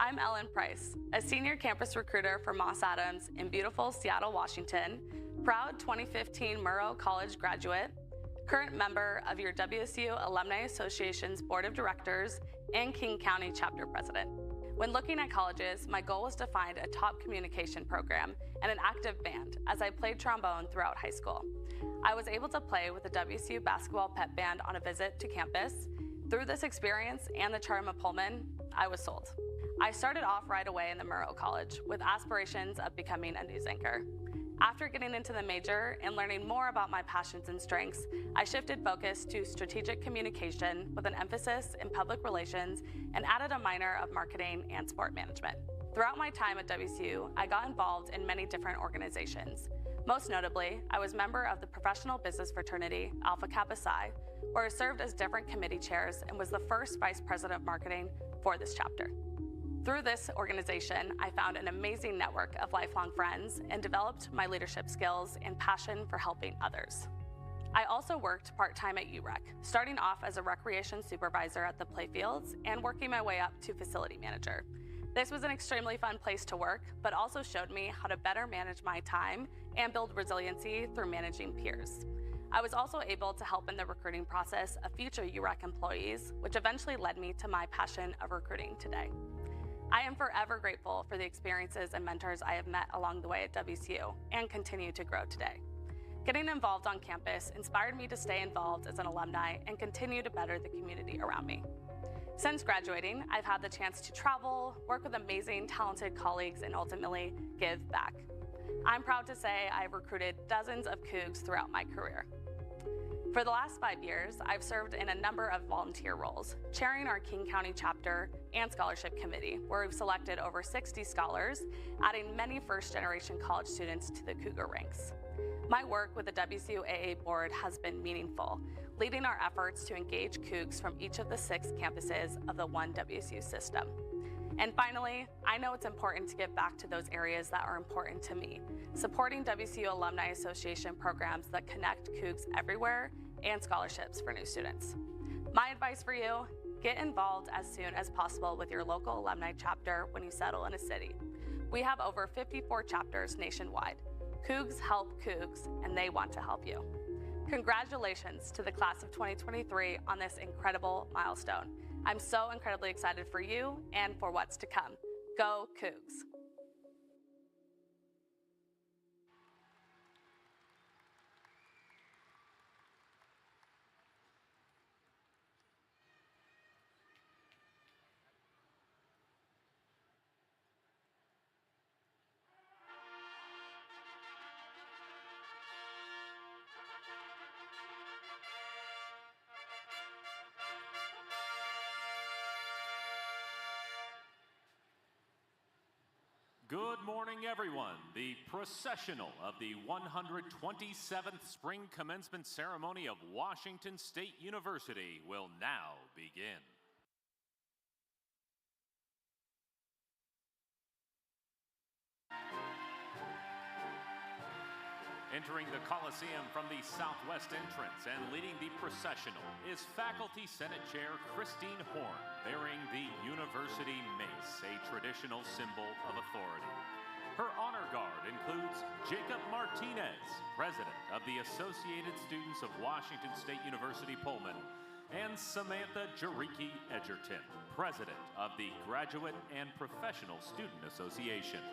I'm Ellen Price, a senior campus recruiter for Moss Adams in beautiful Seattle, Washington, proud 2015 Murrow College graduate, current member of your WSU Alumni Association's Board of Directors, and King County Chapter President. When looking at colleges, my goal was to find a top communication program and an active band as I played trombone throughout high school. I was able to play with the WSU basketball pep band on a visit to campus. Through this experience and the charm of Pullman, I was sold. I started off right away in the Murrow College with aspirations of becoming a news anchor. After getting into the major and learning more about my passions and strengths, I shifted focus to strategic communication with an emphasis in public relations and added a minor of marketing and sport management. Throughout my time at WSU, I got involved in many different organizations. Most notably, I was a member of the professional business fraternity Alpha Kappa Psi, where I served as different committee chairs and was the first vice president of marketing for this chapter. Through this organization, I found an amazing network of lifelong friends and developed my leadership skills and passion for helping others. I also worked part-time at UREC, starting off as a recreation supervisor at the playfields and working my way up to facility manager. This was an extremely fun place to work, but also showed me how to better manage my time and build resiliency through managing peers. I was also able to help in the recruiting process of future UREC employees, which eventually led me to my passion of recruiting today. I am forever grateful for the experiences and mentors I have met along the way at WSU and continue to grow today. Getting involved on campus inspired me to stay involved as an alumni and continue to better the community around me. Since graduating, I've had the chance to travel, work with amazing, talented colleagues, and ultimately give back. I'm proud to say I've recruited dozens of Cougs throughout my career. For the last 5 years, I've served in a number of volunteer roles, chairing our King County chapter and scholarship committee, where we've selected over 60 scholars, adding many first-generation college students to the Cougar ranks. My work with the WSU board has been meaningful, leading our efforts to engage Cougs from each of the 6 campuses of the One WSU system. And finally, I know it's important to give back to those areas that are important to me, supporting WSU Alumni Association programs that connect Cougs everywhere and scholarships for new students. My advice for you, get involved as soon as possible with your local alumni chapter when you settle in a city. We have over 54 chapters nationwide. Cougs help Cougs, and they want to help you. Congratulations to the class of 2023 on this incredible milestone. I'm so incredibly excited for you and for what's to come. Go Cougs! Good morning, everyone. The processional of the 127th Spring Commencement Ceremony of Washington State University will now begin. Entering the Coliseum from the southwest entrance and leading the processional is Faculty Senate Chair Christine Horn, bearing the University Mace, a traditional symbol of authority. Her honor guard includes Jacob Martinez, President of the Associated Students of Washington State University Pullman, and Samantha Jariki Edgerton, President of the Graduate and Professional Student Association.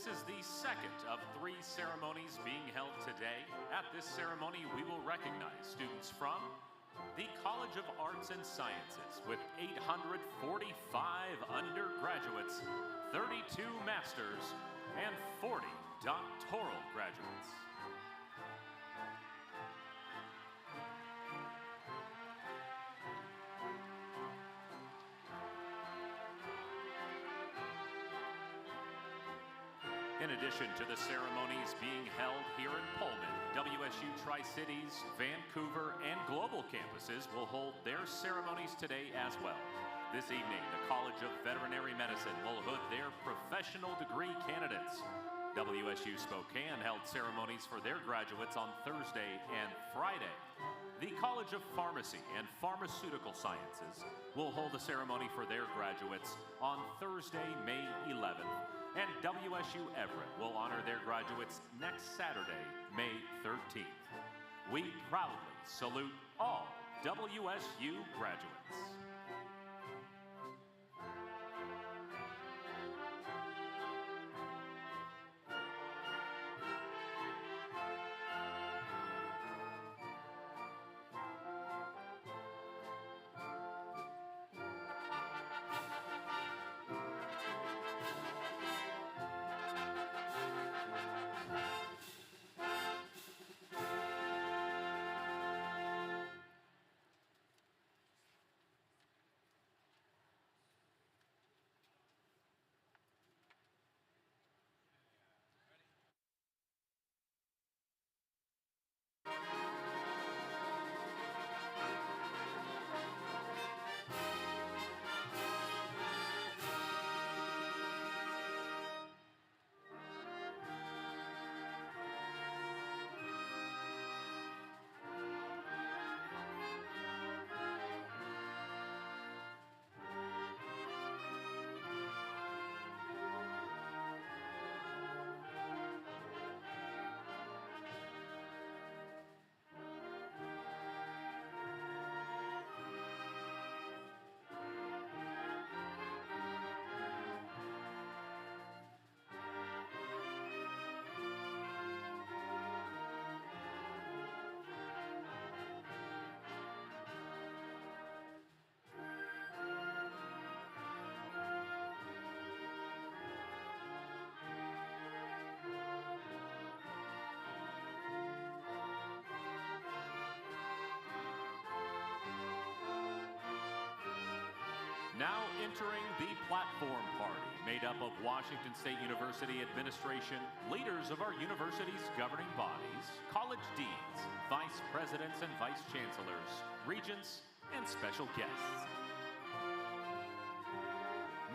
This is the second of 3 ceremonies being held today. At this ceremony, we will recognize students from the College of Arts and Sciences with 845 undergraduates, 32 masters, and 40 doctoral graduates. In addition to the ceremonies being held here in Pullman, WSU Tri-Cities, Vancouver, and global campuses will hold their ceremonies today as well. This evening, the College of Veterinary Medicine will hood their professional degree candidates. WSU Spokane held ceremonies for their graduates on Thursday and Friday. The College of Pharmacy and Pharmaceutical Sciences will hold a ceremony for their graduates on Thursday, May 11th. And WSU Everett will honor their graduates next Saturday, May 13th. We proudly salute all WSU graduates. Now entering the platform party, made up of Washington State University administration, leaders of our university's governing bodies, college deans, vice presidents and vice chancellors, regents, and special guests.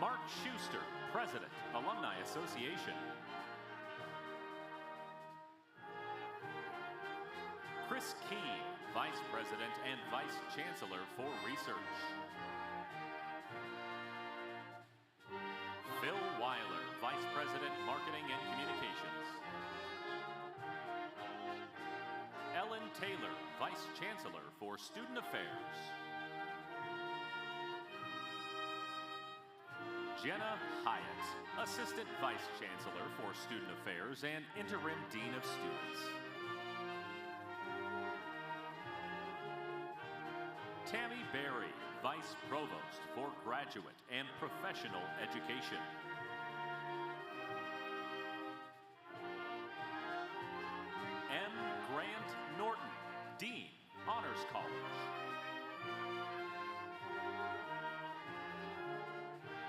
Mark Schuster, President, Alumni Association. Chris Keene, Vice President and Vice Chancellor for Research. Phil Weiler, Vice President, Marketing and Communications. Ellen Taylor, Vice Chancellor for Student Affairs. Jenna Hyatt, Assistant Vice Chancellor for Student Affairs and Interim Dean of Students. Tammy Berry, Vice Provost for Graduate and Professional Education. M. Grant Norton, Dean, Honors College.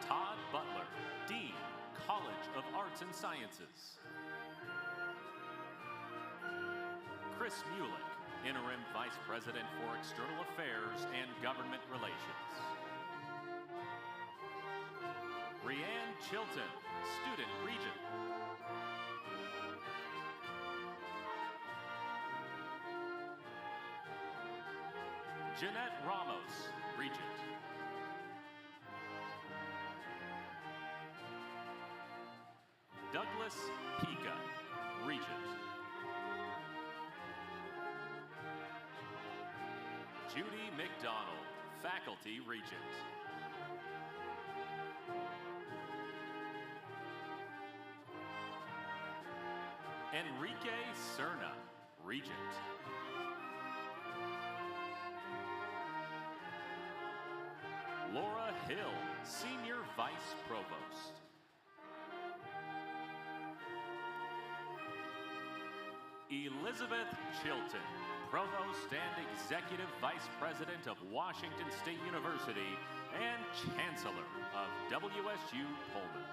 Todd Butler, Dean, College of Arts and Sciences. Chris Mulick, Interim Vice President for External Affairs and Government Relations. Rianne Chilton, Student Regent. Jeanette Ramos, Regent. Douglas Pica, Regent. Judy McDonald, Faculty Regent. Enrique Serna, Regent. Laura Hill, Senior Vice Provost. Elizabeth Chilton, Provost and Executive Vice President of Washington State University and Chancellor of WSU Pullman.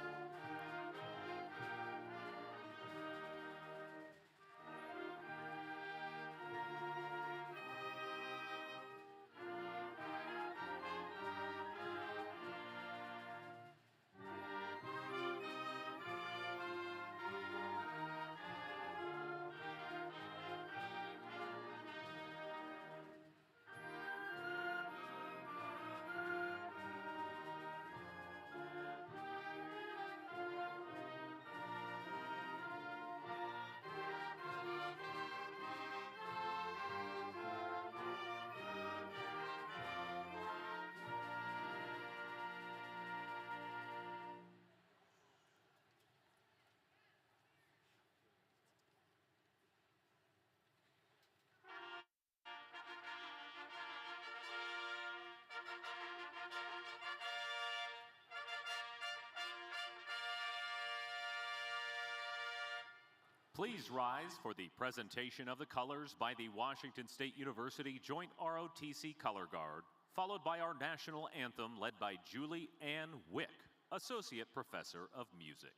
Please rise for the presentation of the colors by the Washington State University Joint ROTC Color Guard, followed by our national anthem led by Julie Ann Wick, Associate Professor of Music.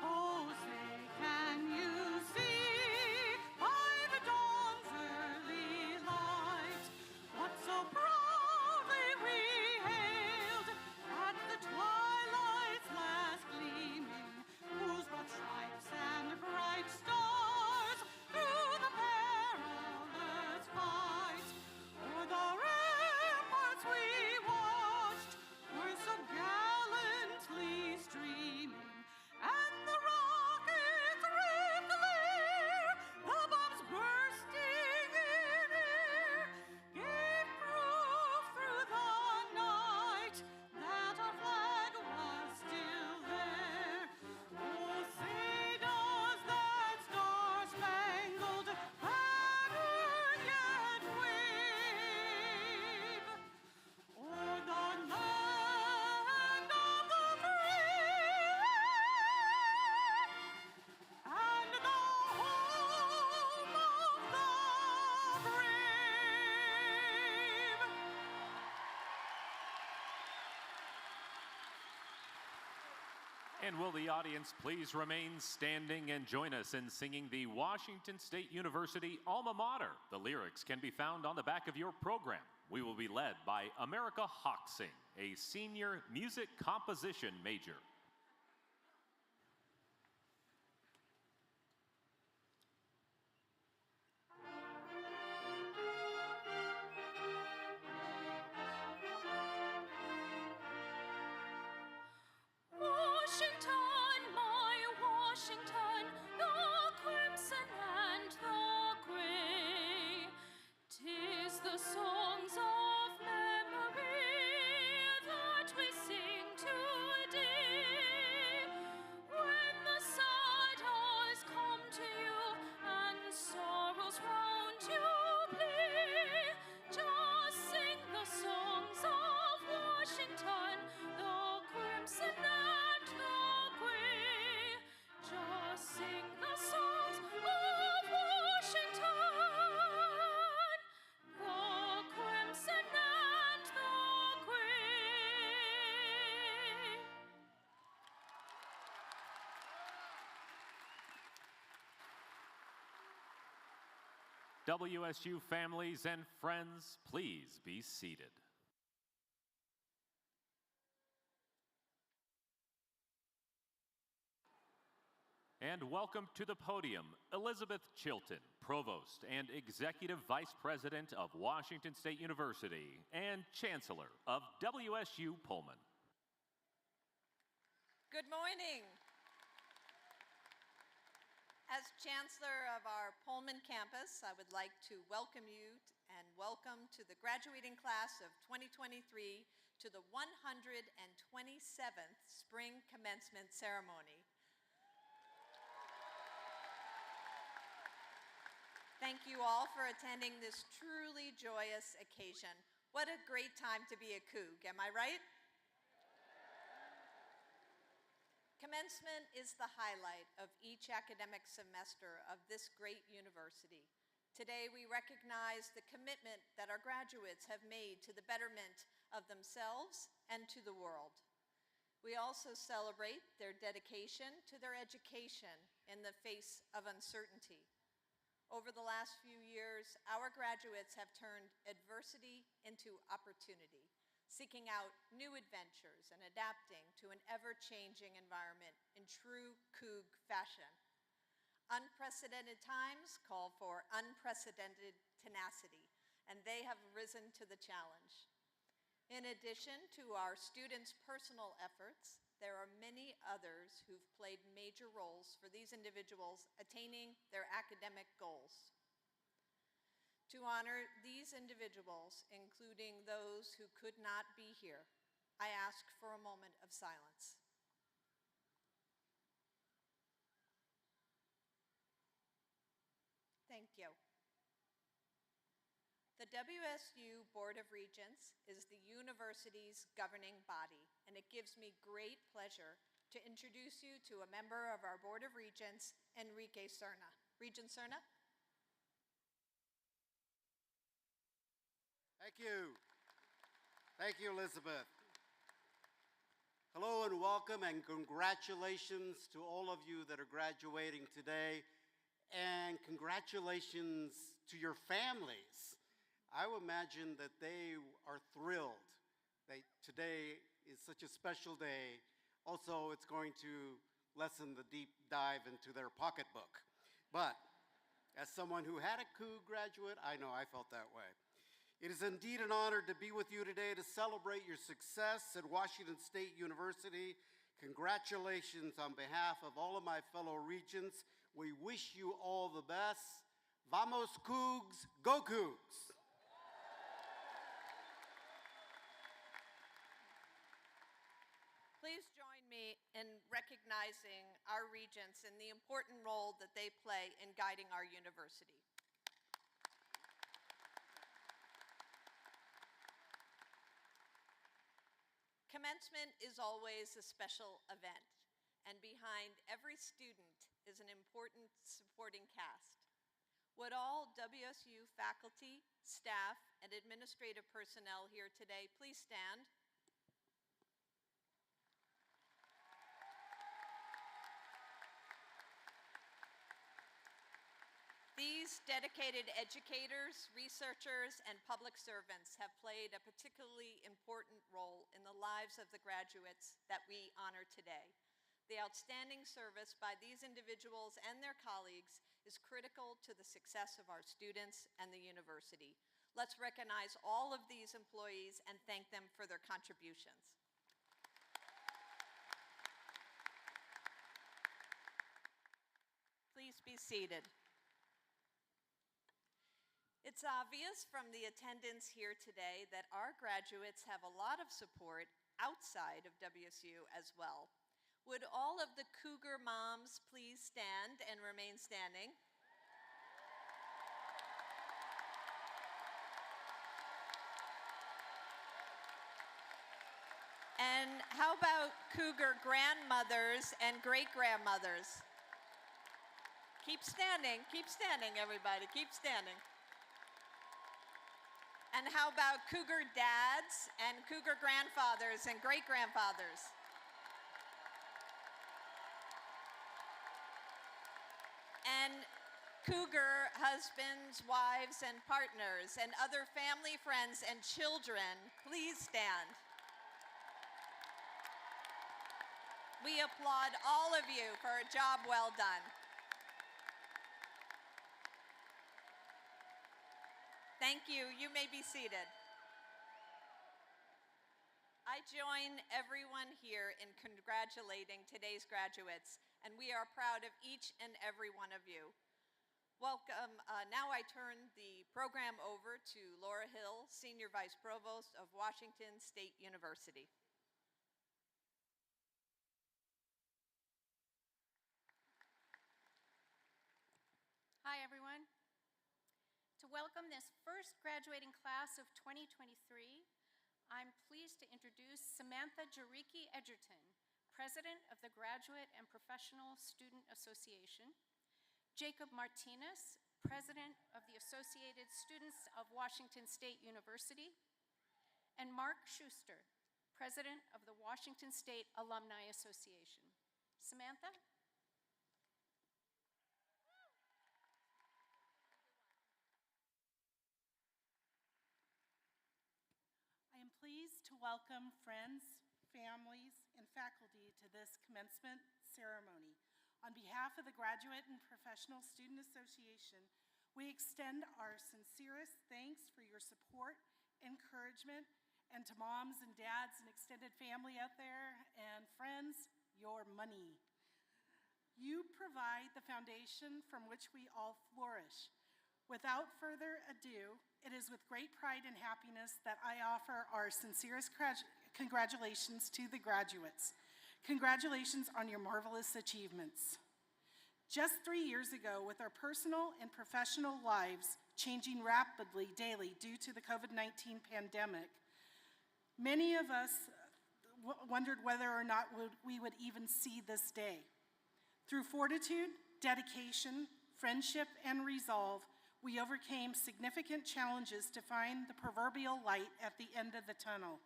Oh, say, can you see by the dawn's early light what so proudly we hailed at the twilight's last gleaming, whose broad stripes and bright stars through the perilous fight o'er the ramparts we watched were so gallantly streaming. And the rockets ripped the air, the bombs bursting in air, gave proof through the night that our flag was still there. Oh, say does that star-spangled banner yet wave o'er the land of the free and the home of the brave. And will the audience please remain standing and join us in singing the Washington State University alma mater. The lyrics can be found on the back of your program. We will be led by America Hoxing, a senior music composition major. Washington, my Washington, the crimson and the gray, 'tis the songs of memory that we sing today. WSU families and friends, please be seated. And welcome to the podium, Elizabeth Chilton, Provost and Executive Vice President of Washington State University and Chancellor of WSU Pullman. Good morning. As Chancellor of our Pullman campus, I would like to welcome you and welcome to the graduating class of 2023 to the 127th Spring Commencement Ceremony. Thank you all for attending this truly joyous occasion. What a great time to be a Coug, am I right? Commencement is the highlight of each academic semester of this great university. Today, we recognize the commitment that our graduates have made to the betterment of themselves and to the world. We also celebrate their dedication to their education in the face of uncertainty. Over the last few years, our graduates have turned adversity into opportunity, seeking out new adventures and adapting to an ever-changing environment in true Coug fashion. Unprecedented times call for unprecedented tenacity, and they have risen to the challenge. In addition to our students' personal efforts, there are many others who've played major roles for these individuals attaining their academic goals. To honor these individuals, including those who could not be here, I ask for a moment of silence. Thank you. The WSU Board of Regents is the university's governing body, and it gives me great pleasure to introduce you to a member of our Board of Regents, Enrique Serna. Regent Serna? Thank you. Thank you, Elizabeth. Hello and welcome and congratulations to all of you that are graduating today, and congratulations to your families. I would imagine that they are thrilled that today is such a special day. Also, it's going to lessen the deep dive into their pocketbook. But as someone who had a Coug graduate, I know I felt that way. It is indeed an honor to be with you today to celebrate your success at Washington State University. Congratulations on behalf of all of my fellow regents. We wish you all the best. Vamos Cougs, go Cougs! Please join me in recognizing our regents and the important role that they play in guiding our university. Commencement is always a special event, and behind every student is an important supporting cast. Would all WSU faculty, staff, and administrative personnel here today please stand? These dedicated educators, researchers, and public servants have played a particularly important role in the lives of the graduates that we honor today. The outstanding service by these individuals and their colleagues is critical to the success of our students and the university. Let's recognize all of these employees and thank them for their contributions. Please be seated. It's obvious from the attendance here today that our graduates have a lot of support outside of WSU as well. Would all of the Cougar moms please stand and remain standing? And how about Cougar grandmothers and great-grandmothers? Keep standing, everybody, keep standing. And how about Cougar dads and Cougar grandfathers and great-grandfathers? And Cougar husbands, wives, and partners, and other family, friends, and children, please stand. We applaud all of you for a job well done. Thank you. You may be seated. I join everyone here in congratulating today's graduates, and we are proud of each and every one of you. Welcome. Now I turn the program over to Laura Hill, Senior Vice Provost of Washington State University. Hi, everyone. To welcome this first graduating class of 2023, I'm pleased to introduce Samantha Jariki Edgerton, President of the Graduate and Professional Student Association, Jacob Martinez, President of the Associated Students of Washington State University, and Mark Schuster, President of the Washington State Alumni Association. Samantha? I am pleased to welcome friends, families, and faculty to this commencement ceremony. On behalf of the Graduate and Professional Student Association, we extend our sincerest thanks for your support, encouragement, and to moms and dads and extended family out there, and friends, your money. You provide the foundation from which we all flourish. Without further ado, it is with great pride and happiness that I offer our sincerest congratulations to the graduates. Congratulations on your marvelous achievements. Just 3 years ago, with our personal and professional lives changing rapidly daily due to the COVID-19 pandemic, many of us wondered whether or not we would even see this day. Through fortitude, dedication, friendship, and resolve, we overcame significant challenges to find the proverbial light at the end of the tunnel.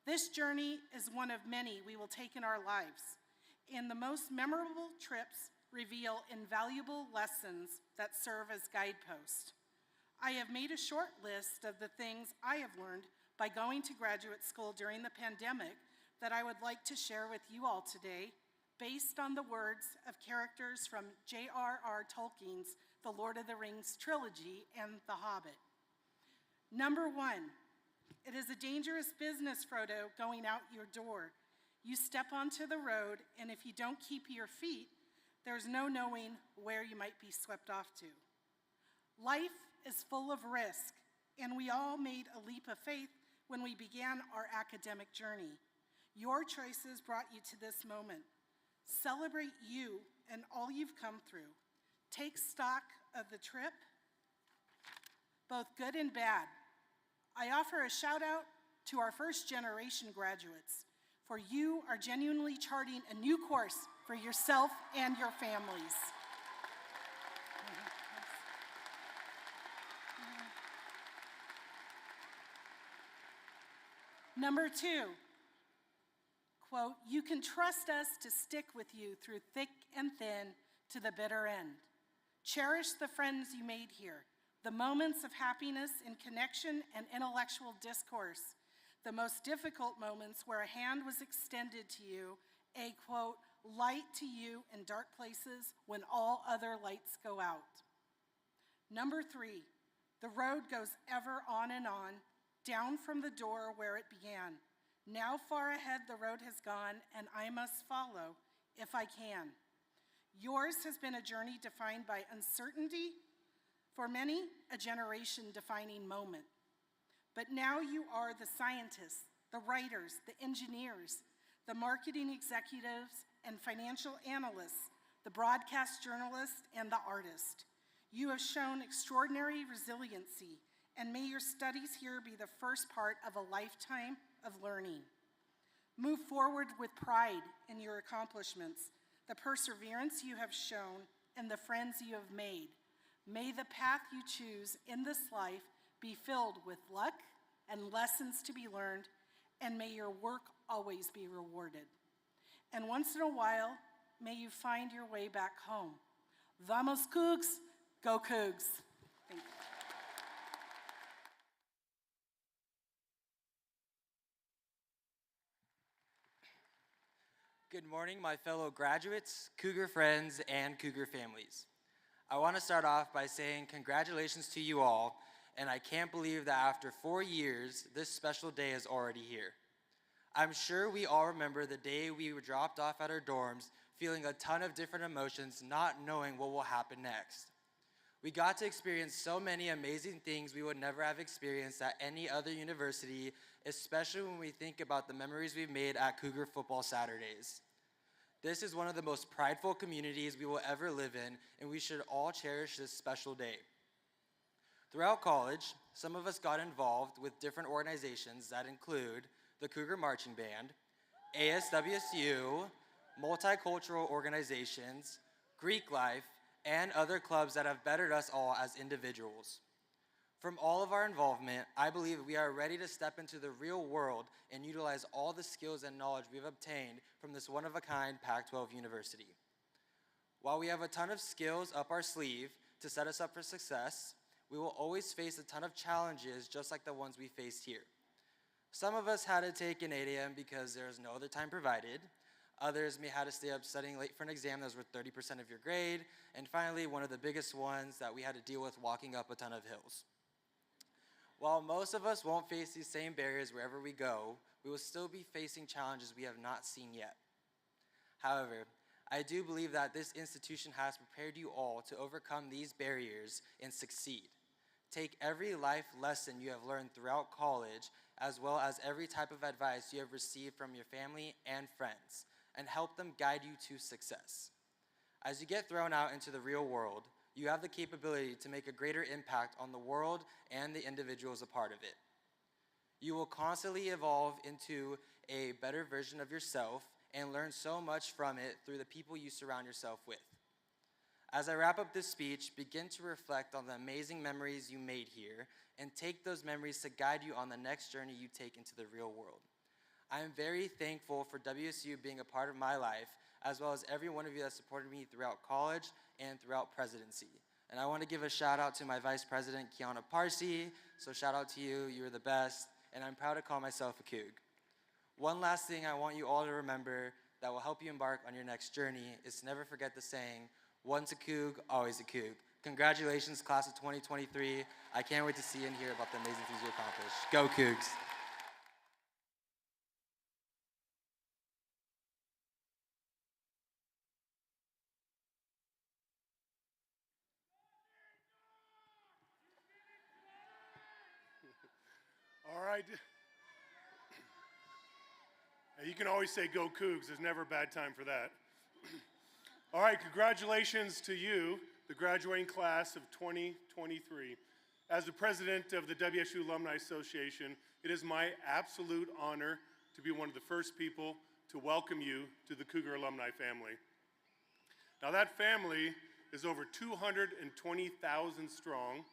This journey is one of many we will take in our lives, and the most memorable trips reveal invaluable lessons that serve as guideposts. I have made a short list of the things I have learned by going to graduate school during the pandemic that I would like to share with you all today, based on the words of characters from J.R.R. Tolkien's The Lord of the Rings trilogy and The Hobbit. Number 1, it is a dangerous business, Frodo, going out your door. You step onto the road, and if you don't keep your feet, there's no knowing where you might be swept off to. Life is full of risk, and we all made a leap of faith when we began our academic journey. Your choices brought you to this moment. Celebrate you and all you've come through. Take stock of the trip, both good and bad. I offer a shout out to our first generation graduates, for you are genuinely charting a new course for yourself and your families. Number 2, quote, you can trust us to stick with you through thick and thin to the bitter end. Cherish the friends you made here, the moments of happiness in connection and intellectual discourse, the most difficult moments where a hand was extended to you, a, quote, light to you in dark places when all other lights go out. Number 3, the road goes ever on and on, down from the door where it began. Now far ahead the road has gone, and I must follow if I can. Yours has been a journey defined by uncertainty, for many, a generation-defining moment. But now you are the scientists, the writers, the engineers, the marketing executives and financial analysts, the broadcast journalist and the artist. You have shown extraordinary resiliency, and may your studies here be the first part of a lifetime of learning. Move forward with pride in your accomplishments, the perseverance you have shown, and the friends you have made. May the path you choose in this life be filled with luck and lessons to be learned, and may your work always be rewarded. And once in a while, may you find your way back home. Vamos, Cougs! Go Cougs. Thank you. Good morning, my fellow graduates, Cougar friends, and Cougar families. I want to start off by saying congratulations to you all, and I can't believe that after 4 years, this special day is already here. I'm sure we all remember the day we were dropped off at our dorms, feeling a ton of different emotions, not knowing what will happen next. We got to experience so many amazing things we would never have experienced at any other university, especially when we think about the memories we've made at Cougar football Saturdays. This is one of the most prideful communities we will ever live in, and we should all cherish this special day. Throughout college, some of us got involved with different organizations that include the Cougar Marching Band, ASWSU, multicultural organizations, Greek life, and other clubs that have bettered us all as individuals. From all of our involvement, I believe we are ready to step into the real world and utilize all the skills and knowledge we've obtained from this one-of-a-kind Pac-12 university. While we have a ton of skills up our sleeve to set us up for success, we will always face a ton of challenges just like the ones we faced here. Some of us had to take an 8 a.m. because there was no other time provided. Others may have to stay up studying late for an exam that was worth 30% of your grade. And finally, one of the biggest ones that we had to deal with, walking up a ton of hills. While most of us won't face these same barriers wherever we go, we will still be facing challenges we have not seen yet. However, I do believe that this institution has prepared you all to overcome these barriers and succeed. Take every life lesson you have learned throughout college, as well as every type of advice you have received from your family and friends, and help them guide you to success. As you get thrown out into the real world, you have the capability to make a greater impact on the world and the individuals a part of it. You will constantly evolve into a better version of yourself and learn so much from it through the people you surround yourself with. As I wrap up this speech, begin to reflect on the amazing memories you made here and take those memories to guide you on the next journey you take into the real world. I am very thankful for WSU being a part of my life, as well as every one of you that supported me throughout college and throughout presidency. And I want to give a shout out to my Vice President, Kiana Parsi. So shout out to you, you're the best, and I'm proud to call myself a Coug. One last thing I want you all to remember that will help you embark on your next journey is to never forget the saying, once a Coug, always a Coug. Congratulations, class of 2023. I can't wait to see and hear about the amazing things you accomplished. Go Cougs. All right. You can always say go Cougs. There's never a bad time for that. All right, congratulations to you, the graduating class of 2023. As the president of the WSU Alumni Association, it is my absolute honor to be one of the first people to welcome you to the Cougar alumni family. Now that family is over 220,000 strong,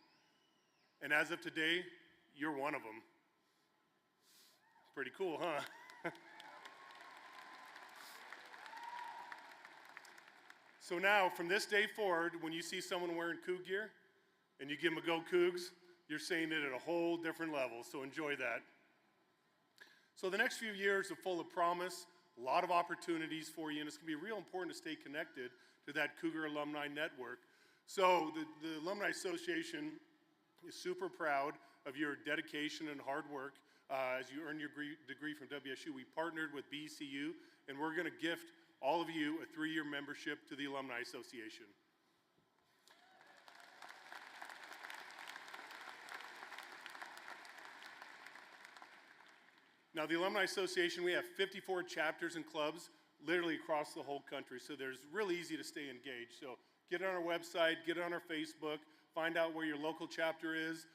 and as of today, you're one of them. Pretty cool, huh? So now, from this day forward, when you see someone wearing Coug gear and you give them a go Cougs, you're saying it at a whole different level, so enjoy that. So the next few years are full of promise, a lot of opportunities for you, and it's going to be real important to stay connected to that Cougar alumni network. So the Alumni Association is super proud of your dedication and hard work as you earn your degree from WSU. We partnered with BCU, and we're going to gift all of you a 3-year membership to the Alumni Association. Now, the Alumni Association, we have 54 chapters and clubs literally across the whole country, so there's really easy to stay engaged. So get on our website, get on our Facebook, find out where your local chapter is,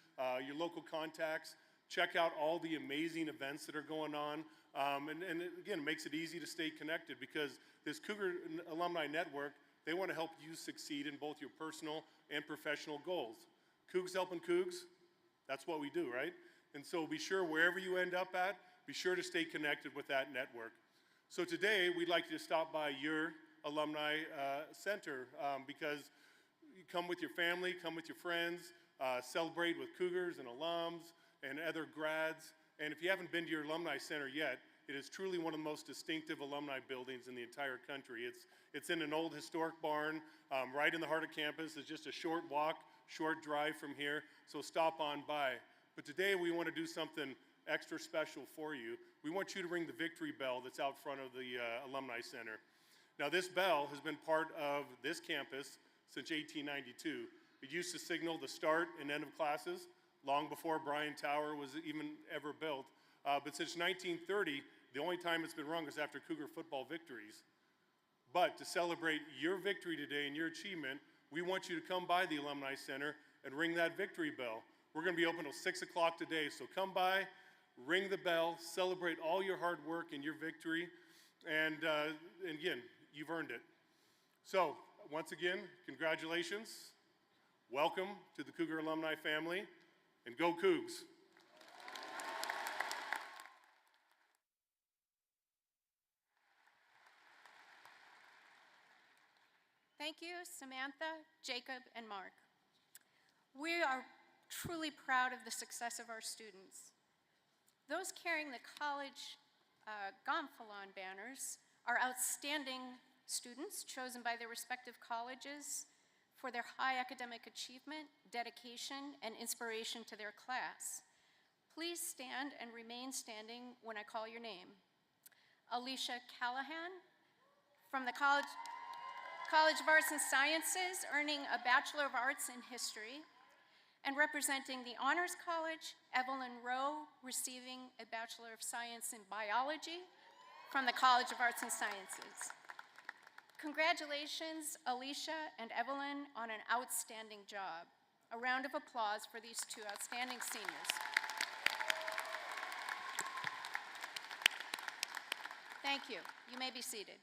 your local contacts, check out all the amazing events that are going on. And again, it makes it easy to stay connected because this Cougar Alumni Network, they want to help you succeed in both your personal and professional goals. Cougs helping Cougs, that's what we do, right? And so be sure wherever you end up at, be sure to stay connected with that network. So today, we'd like you to stop by your Alumni Center because come with your family, come with your friends, celebrate with Cougars and alums and other grads. And if you haven't been to your Alumni Center yet, it is truly one of the most distinctive alumni buildings in the entire country. It's in an old historic barn right in the heart of campus. It's just a short walk, short drive from here, so stop on by. But today we want to do something extra special for you. We want you to ring the victory bell that's out front of the Alumni Center. Now this bell has been part of this campus since 1892. It used to signal the start and end of classes long before Bryan Tower was even ever built. But since 1930, the only time it's been rung is after Cougar football victories. But to celebrate your victory today and your achievement, we want you to come by the Alumni Center and ring that victory bell. We're going to be open till 6 o'clock today, so come by, ring the bell, celebrate all your hard work and your victory, and again, you've earned it. So, once again, congratulations. Welcome to the Cougar Alumni family, and go Cougs. Thank you, Samantha, Jacob, and Mark. We are truly proud of the success of our students. Those carrying the college gonfalon banners are outstanding students chosen by their respective colleges for their high academic achievement, dedication, and inspiration to their class. Please stand and remain standing when I call your name. Alicia Callahan from the College of Arts and Sciences, earning a Bachelor of Arts in History, and representing the Honors College, Evelyn Rowe, receiving a Bachelor of Science in Biology from the College of Arts and Sciences. Congratulations, Alicia and Evelyn, on an outstanding job. A round of applause for these two outstanding seniors. Thank you. You may be seated.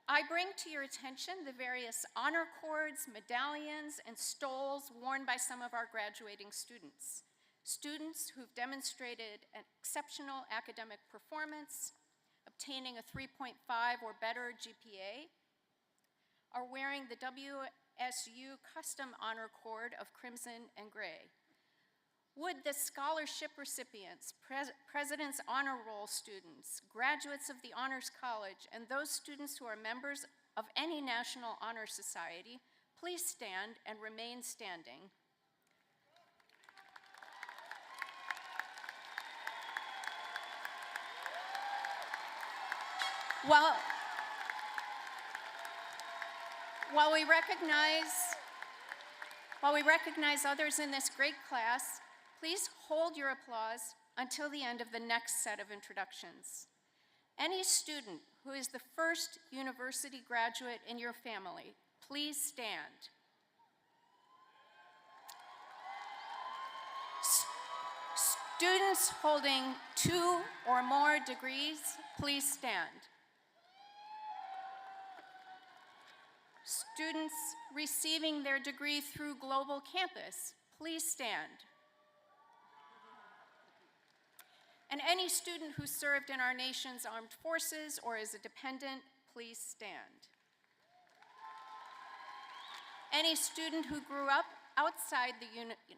I bring to your attention the various honor cords, medallions, and stoles worn by some of our graduating students. Students who've demonstrated an exceptional academic performance, obtaining a 3.5 or better GPA, are wearing the WSU Custom Honor Cord of Crimson and Gray. Would the scholarship recipients, President's Honor Roll students, graduates of the Honors College, and those students who are members of any National Honor Society, please stand and remain standing. While we recognize others in this great class, please hold your applause until the end of the next set of introductions. Any student who is the first university graduate in your family, please stand. Students holding 2 or more degrees, please stand. Students receiving their degree through Global Campus, please stand. And any student who served in our nation's armed forces or is a dependent, please stand. Any student who grew up outside the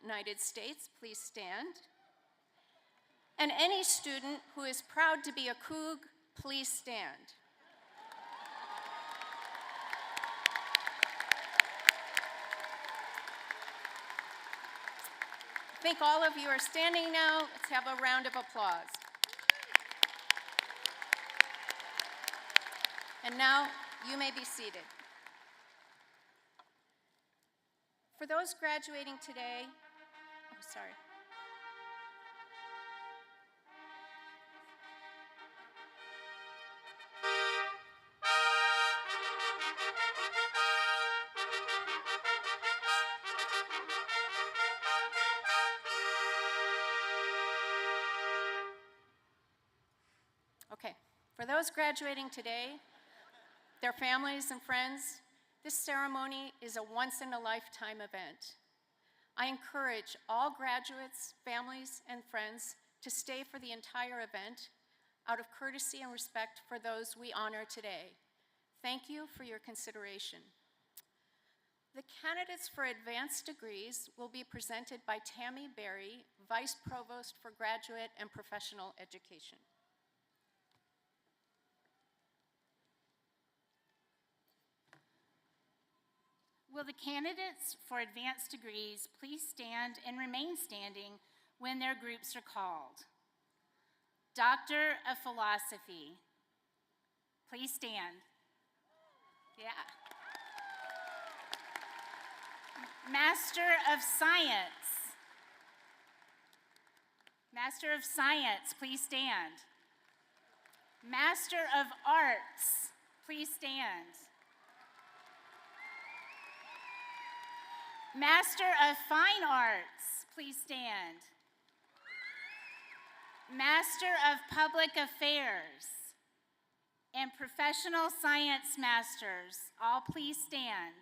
United States, please stand. And any student who is proud to be a Coug, please stand. I think all of you are standing now. Let's have a round of applause. And now you may be seated. For those graduating today, For those graduating today, their families and friends, this ceremony is a once-in-a-lifetime event. I encourage all graduates, families, and friends to stay for the entire event out of courtesy and respect for those we honor today. Thank you for your consideration. The candidates for advanced degrees will be presented by Tammy Berry, Vice Provost for Graduate and Professional Education. Will the candidates for advanced degrees please stand and remain standing when their groups are called? Doctor of Philosophy, please stand. Yeah. Master of Science. Master of Science, please stand. Master of Arts, please stand. Master of Fine Arts, please stand. Master of Public Affairs and Professional Science Masters, all please stand.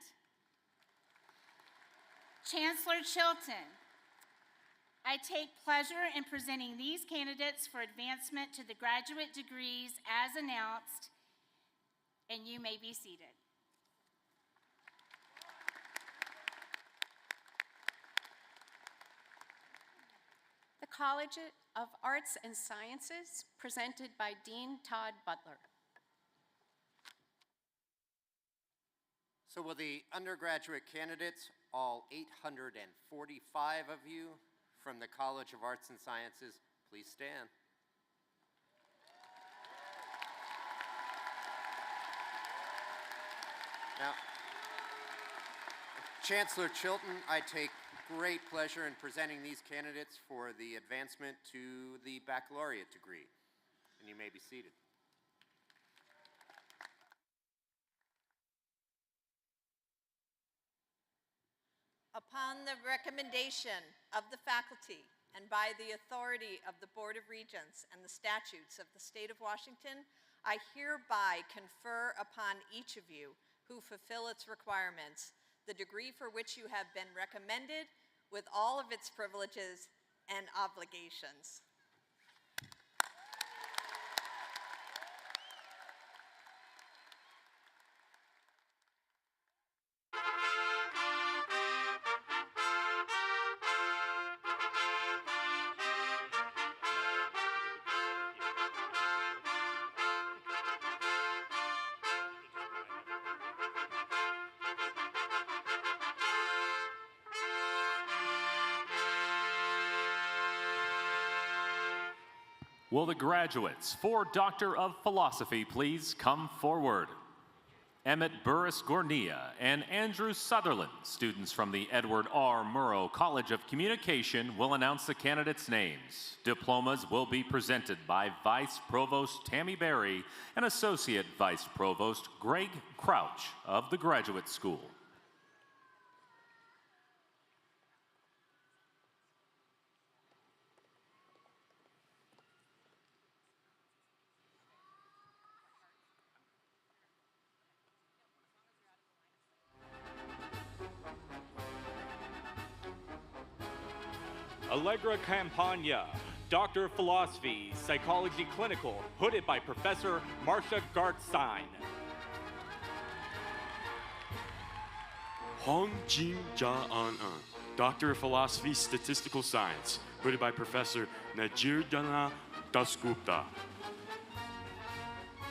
Chancellor Chilton, I take pleasure in presenting these candidates for advancement to the graduate degrees as announced, and you may be seated. The College of Arts and Sciences, presented by Dean Todd Butler. So will the undergraduate candidates, all 845 of you from the College of Arts and Sciences, please stand. Now, Chancellor Chilton, I take great pleasure in presenting these candidates for the advancement to the baccalaureate degree, and you may be seated. Upon the recommendation of the faculty and by the authority of the Board of Regents and the statutes of the state of Washington, I hereby confer upon each of you who fulfill its requirements the degree for which you have been recommended with all of its privileges and obligations. Will the graduates for Doctor of Philosophy please come forward? Emmett Burris Gornia and Andrew Sutherland, students from the Edward R. Murrow College of Communication, will announce the candidates' names. Diplomas will be presented by Vice Provost Tammy Berry and Associate Vice Provost Greg Crouch of the Graduate School. Allegra Campagna, Doctor of Philosophy, Psychology Clinical, hooded by Professor Marcia Gartstein. Hong Jin Ja-an, Doctor of Philosophy, Statistical Science, hooded by Professor Najirdana Dasgupta.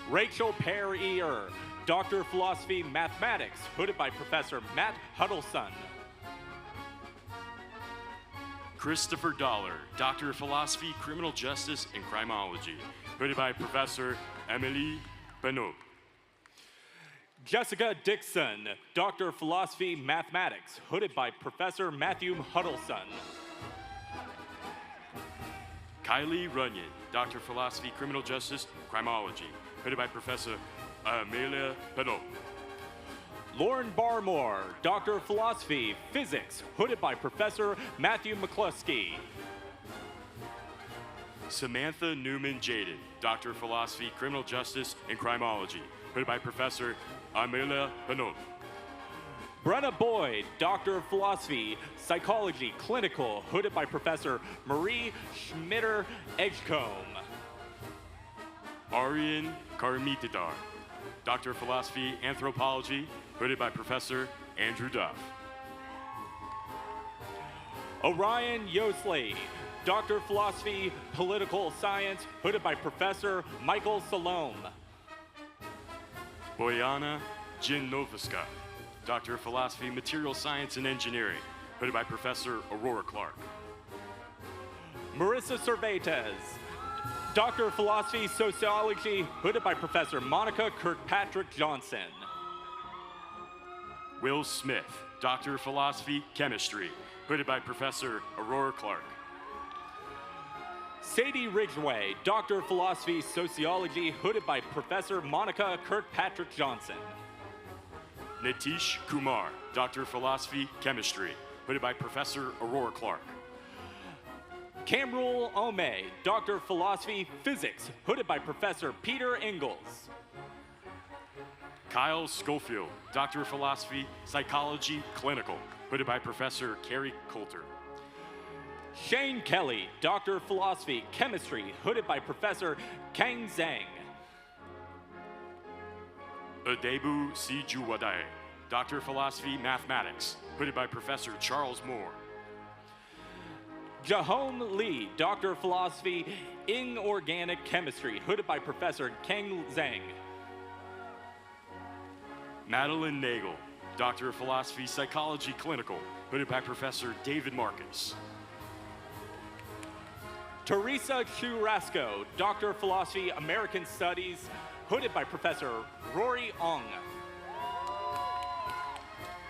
Rachel Pear-Ear, Doctor of Philosophy, Mathematics, hooded by Professor Matt Huddleston. Christopher Dollar, Doctor of Philosophy, Criminal Justice, and Criminology, hooded by Professor Emily Benoit. Jessica Dixon, Doctor of Philosophy, Mathematics, hooded by Professor Matthew Huddleston. Kylie Runyon, Doctor of Philosophy, Criminal Justice, and Criminology, hooded by Professor Amelia Benoit. Lauren Barmore, Doctor of Philosophy, Physics, hooded by Professor Matthew McCluskey. Samantha Newman Jaden, Doctor of Philosophy, Criminal Justice, and Criminology, hooded by Professor Amelia Benoit. Brenna Boyd, Doctor of Philosophy, Psychology, Clinical, hooded by Professor Marie Schmitter-Edgecombe. Aryan Karmitidar, Doctor of Philosophy, Anthropology, hooded by Professor Andrew Duff. Orion Yosley, Doctor of Philosophy, Political Science, hooded by Professor Michael Salome. Boyana Jinoviska, Doctor of Philosophy, Material Science and Engineering, hooded by Professor Aurora Clark. Marissa Cervantes, Doctor of Philosophy, Sociology, hooded by Professor Monica Kirkpatrick Johnson. Will Smith, Doctor of Philosophy, Chemistry, hooded by Professor Aurora Clark. Sadie Ridgway, Doctor of Philosophy, Sociology, hooded by Professor Monica Kirkpatrick Johnson. Nitish Kumar, Doctor of Philosophy, Chemistry, hooded by Professor Aurora Clark. Kamrul Ome, Doctor of Philosophy, Physics, hooded by Professor Peter Ingalls. Kyle Schofield, Doctor of Philosophy, Psychology, Clinical, hooded by Professor Carrie Coulter. Shane Kelly, Doctor of Philosophy, Chemistry, hooded by Professor Kang Zhang. Adebu Sijuwadae, Doctor of Philosophy, Mathematics, hooded by Professor Charles Moore. Jahom Lee, Doctor of Philosophy, Inorganic Chemistry, hooded by Professor Kang Zhang. Madeline Nagel, Doctor of Philosophy, Psychology, Clinical, hooded by Professor David Marcus. Teresa Churrasco, Doctor of Philosophy, American Studies, hooded by Professor Rory Ong.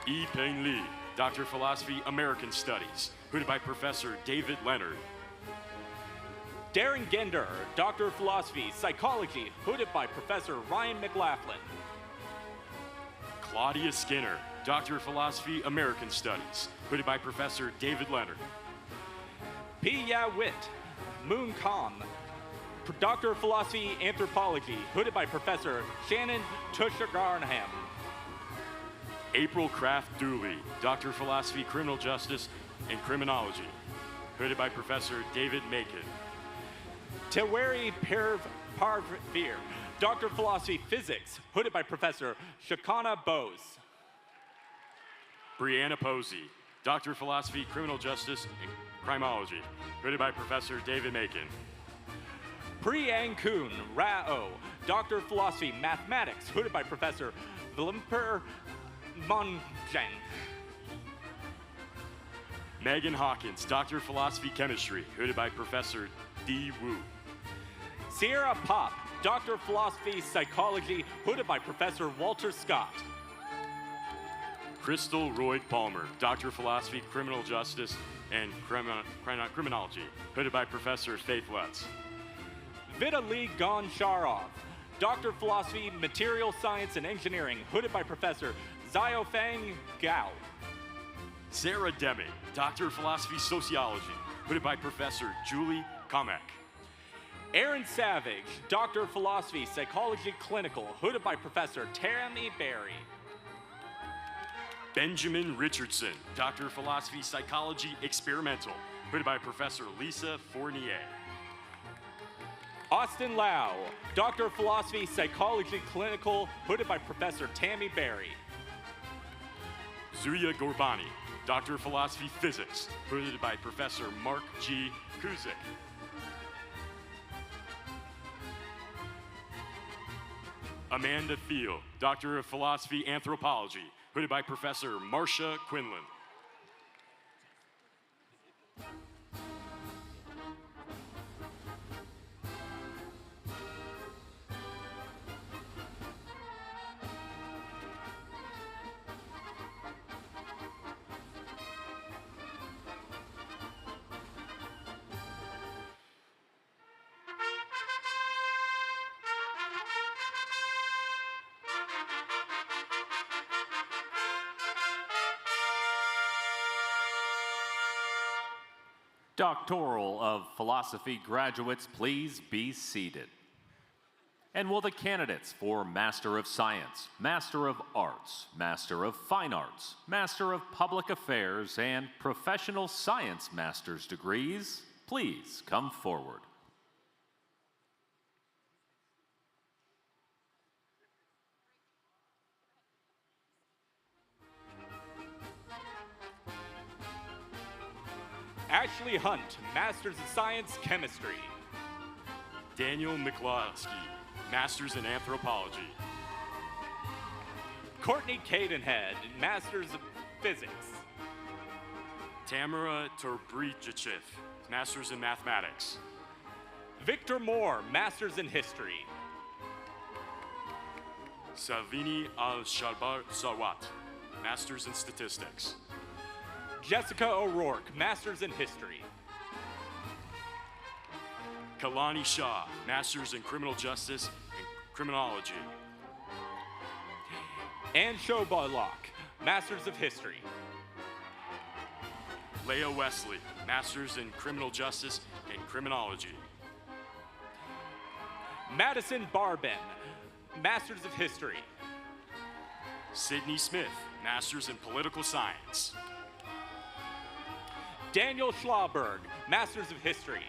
Yi Peng Lee, Doctor of Philosophy, American Studies, hooded by Professor David Leonard. Darren Gender, Doctor of Philosophy, Psychology, hooded by Professor Ryan McLaughlin. Claudia Skinner, Doctor of Philosophy, American Studies, hooded by Professor David Leonard. Pia Witt, Moon Kam, Doctor of Philosophy, Anthropology, hooded by Professor Shannon Tusher-Garnham. April Kraft Dooley, Doctor of Philosophy, Criminal Justice and Criminology, hooded by Professor David Macon. Teweri Parvir, Doctor of Philosophy, Physics, hooded by Professor Shakana Bose. Brianna Posey, Doctor of Philosophy, Criminal Justice and Criminology, hooded by Professor David Macon. Priyang Kun Rao, Doctor of Philosophy, Mathematics, hooded by Professor Vlimper Monjang. Megan Hawkins, Doctor of Philosophy, Chemistry, hooded by Professor D. Wu. Sierra Pop, Doctor of Philosophy, Psychology, hooded by Professor Walter Scott. Crystal Royd Palmer, Doctor of Philosophy, Criminal Justice and Criminology, hooded by Professor Faith Lutz. Vitaly Goncharov, Doctor of Philosophy, Material Science and Engineering, hooded by Professor Xiaofeng Gao. Sarah Deming, Doctor of Philosophy, Sociology, hooded by Professor Julie Kamek. Aaron Savage, Doctor of Philosophy, Psychology, Clinical, hooded by Professor Tammy Berry. Benjamin Richardson, Doctor of Philosophy, Psychology, Experimental, hooded by Professor Lisa Fournier. Austin Lau, Doctor of Philosophy, Psychology, Clinical, hooded by Professor Tammy Berry. Zuya Gorbani, Doctor of Philosophy, Physics, hooded by Professor Mark G. Kuzik. Amanda Thiel, Doctor of Philosophy, Anthropology, hooded by Professor Marcia Quinlan. Doctoral of Philosophy graduates, please be seated. And will the candidates for Master of Science, Master of Arts, Master of Fine Arts, Master of Public Affairs, and Professional Science Master's degrees, please come forward. Ashley Hunt, Masters of Science, Chemistry. Daniel McCloskey, Masters in Anthropology. Courtney Cadenhead, Masters of Physics. Tamara Torbrijachev, Masters in Mathematics. Victor Moore, Masters in History. Salvini Al-Sharbat, Masters in Statistics. Jessica O'Rourke, Masters in History. Kalani Shah, Masters in Criminal Justice and Criminology. Anne Shobalok, Masters of History. Leah Wesley, Masters in Criminal Justice and Criminology. Madison Barben, Masters of History. Sydney Smith, Masters in Political Science. Daniel Schlauberg, Masters of History.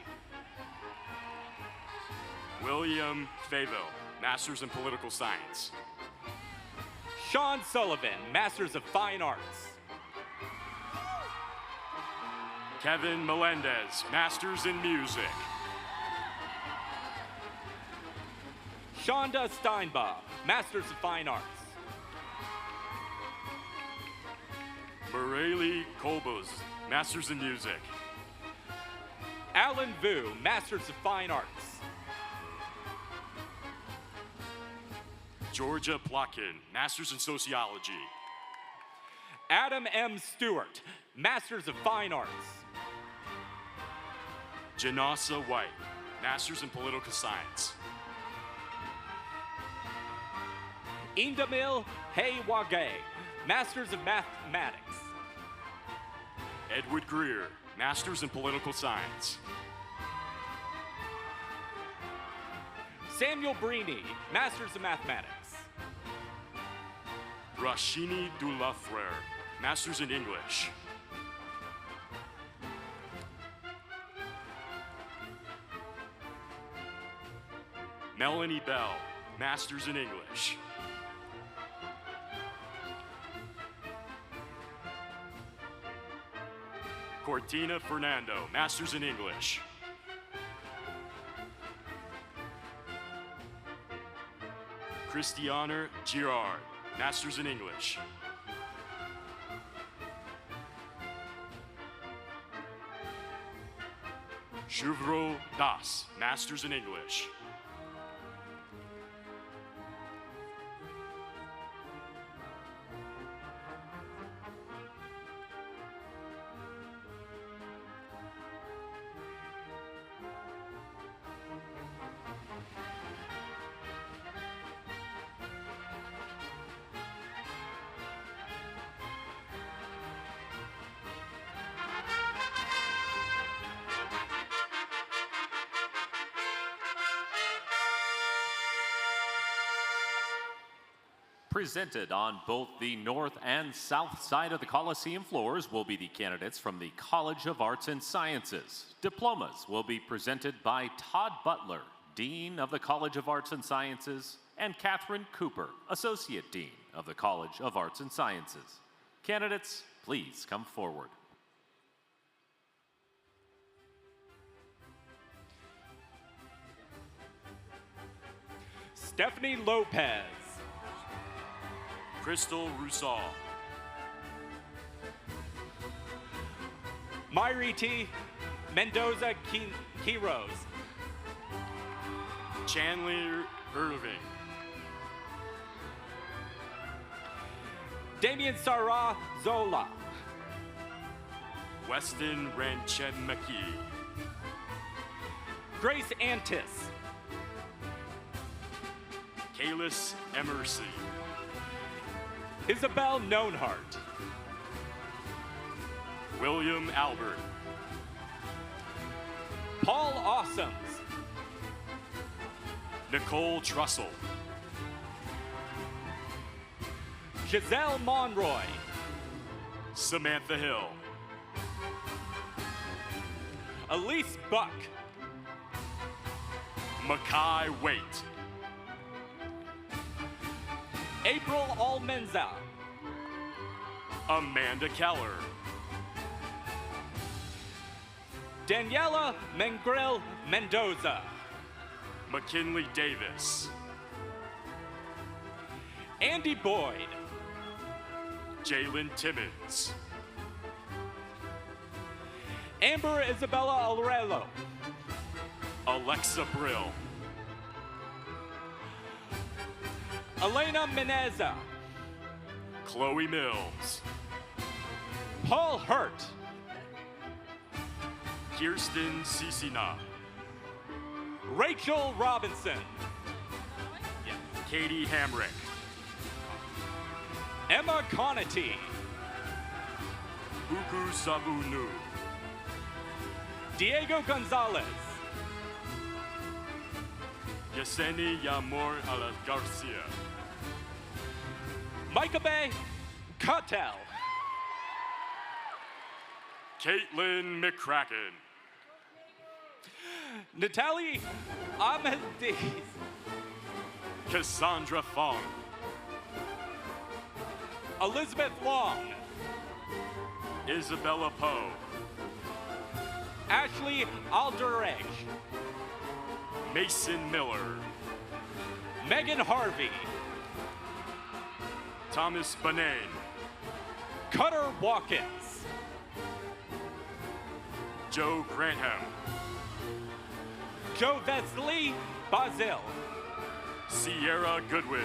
William Favell, Masters in Political Science. Sean Sullivan, Masters of Fine Arts. Kevin Melendez, Masters in Music. Shonda Steinbaugh, Masters of Fine Arts. Marely Kolbos, Masters in Music. Alan Vu, Masters of Fine Arts. Georgia Plotkin, Masters in Sociology. Adam M. Stewart, Masters of Fine Arts. Janasa White, Masters in Political Science. Indamil Haywage, Masters of Mathematics. Edward Greer, Masters in Political Science. Samuel Brini, Masters of Mathematics. Rashini Dulafrer, Masters in English. Melanie Bell, Masters in English. Cortina Fernando, Masters in English. Christiana Girard, Masters in English. Shuvro Das, Masters in English. Presented on both the north and south side of the Coliseum floors will be the candidates from the College of Arts and Sciences. Diplomas will be presented by Todd Butler, Dean of the College of Arts and Sciences, and Catherine Cooper, Associate Dean of the College of Arts and Sciences. Candidates, please come forward. Stephanie Lopez. Crystal Roussel. Mairiti Mendoza Quiroz. Chandler Irving. Damian Sarah Zola. Weston Ranchemaki. Grace Antis. Kalis Emerson. Isabel Nonhart. William Albert. Paul Awesomes. Nicole Trussell. Giselle Monroy. Samantha Hill. Elise Buck. Makai Waite. April Almenza. Amanda Keller. Daniela Mengril Mendoza. McKinley Davis. Andy Boyd. Jalen Timmons. Amber Isabella Aurello. Alexa Brill. Elena Meneza. Chloe Mills. Paul Hurt. Kirsten Sisina. Rachel Robinson. Katie Hamrick. Emma Conity. Buku Sabunu. Diego Gonzalez. Yesenia Yamor Alas Garcia. Micah Bay Cottel. Caitlin McCracken. Natalie Ahmediz. Cassandra Fong. Elizabeth Long. Isabella Poe. Ashley Alderej. Mason Miller. Megan Harvey. Thomas Banane. Cutter Watkins. Joe Grantham. Joe Vesely Bazil. Sierra Goodwin.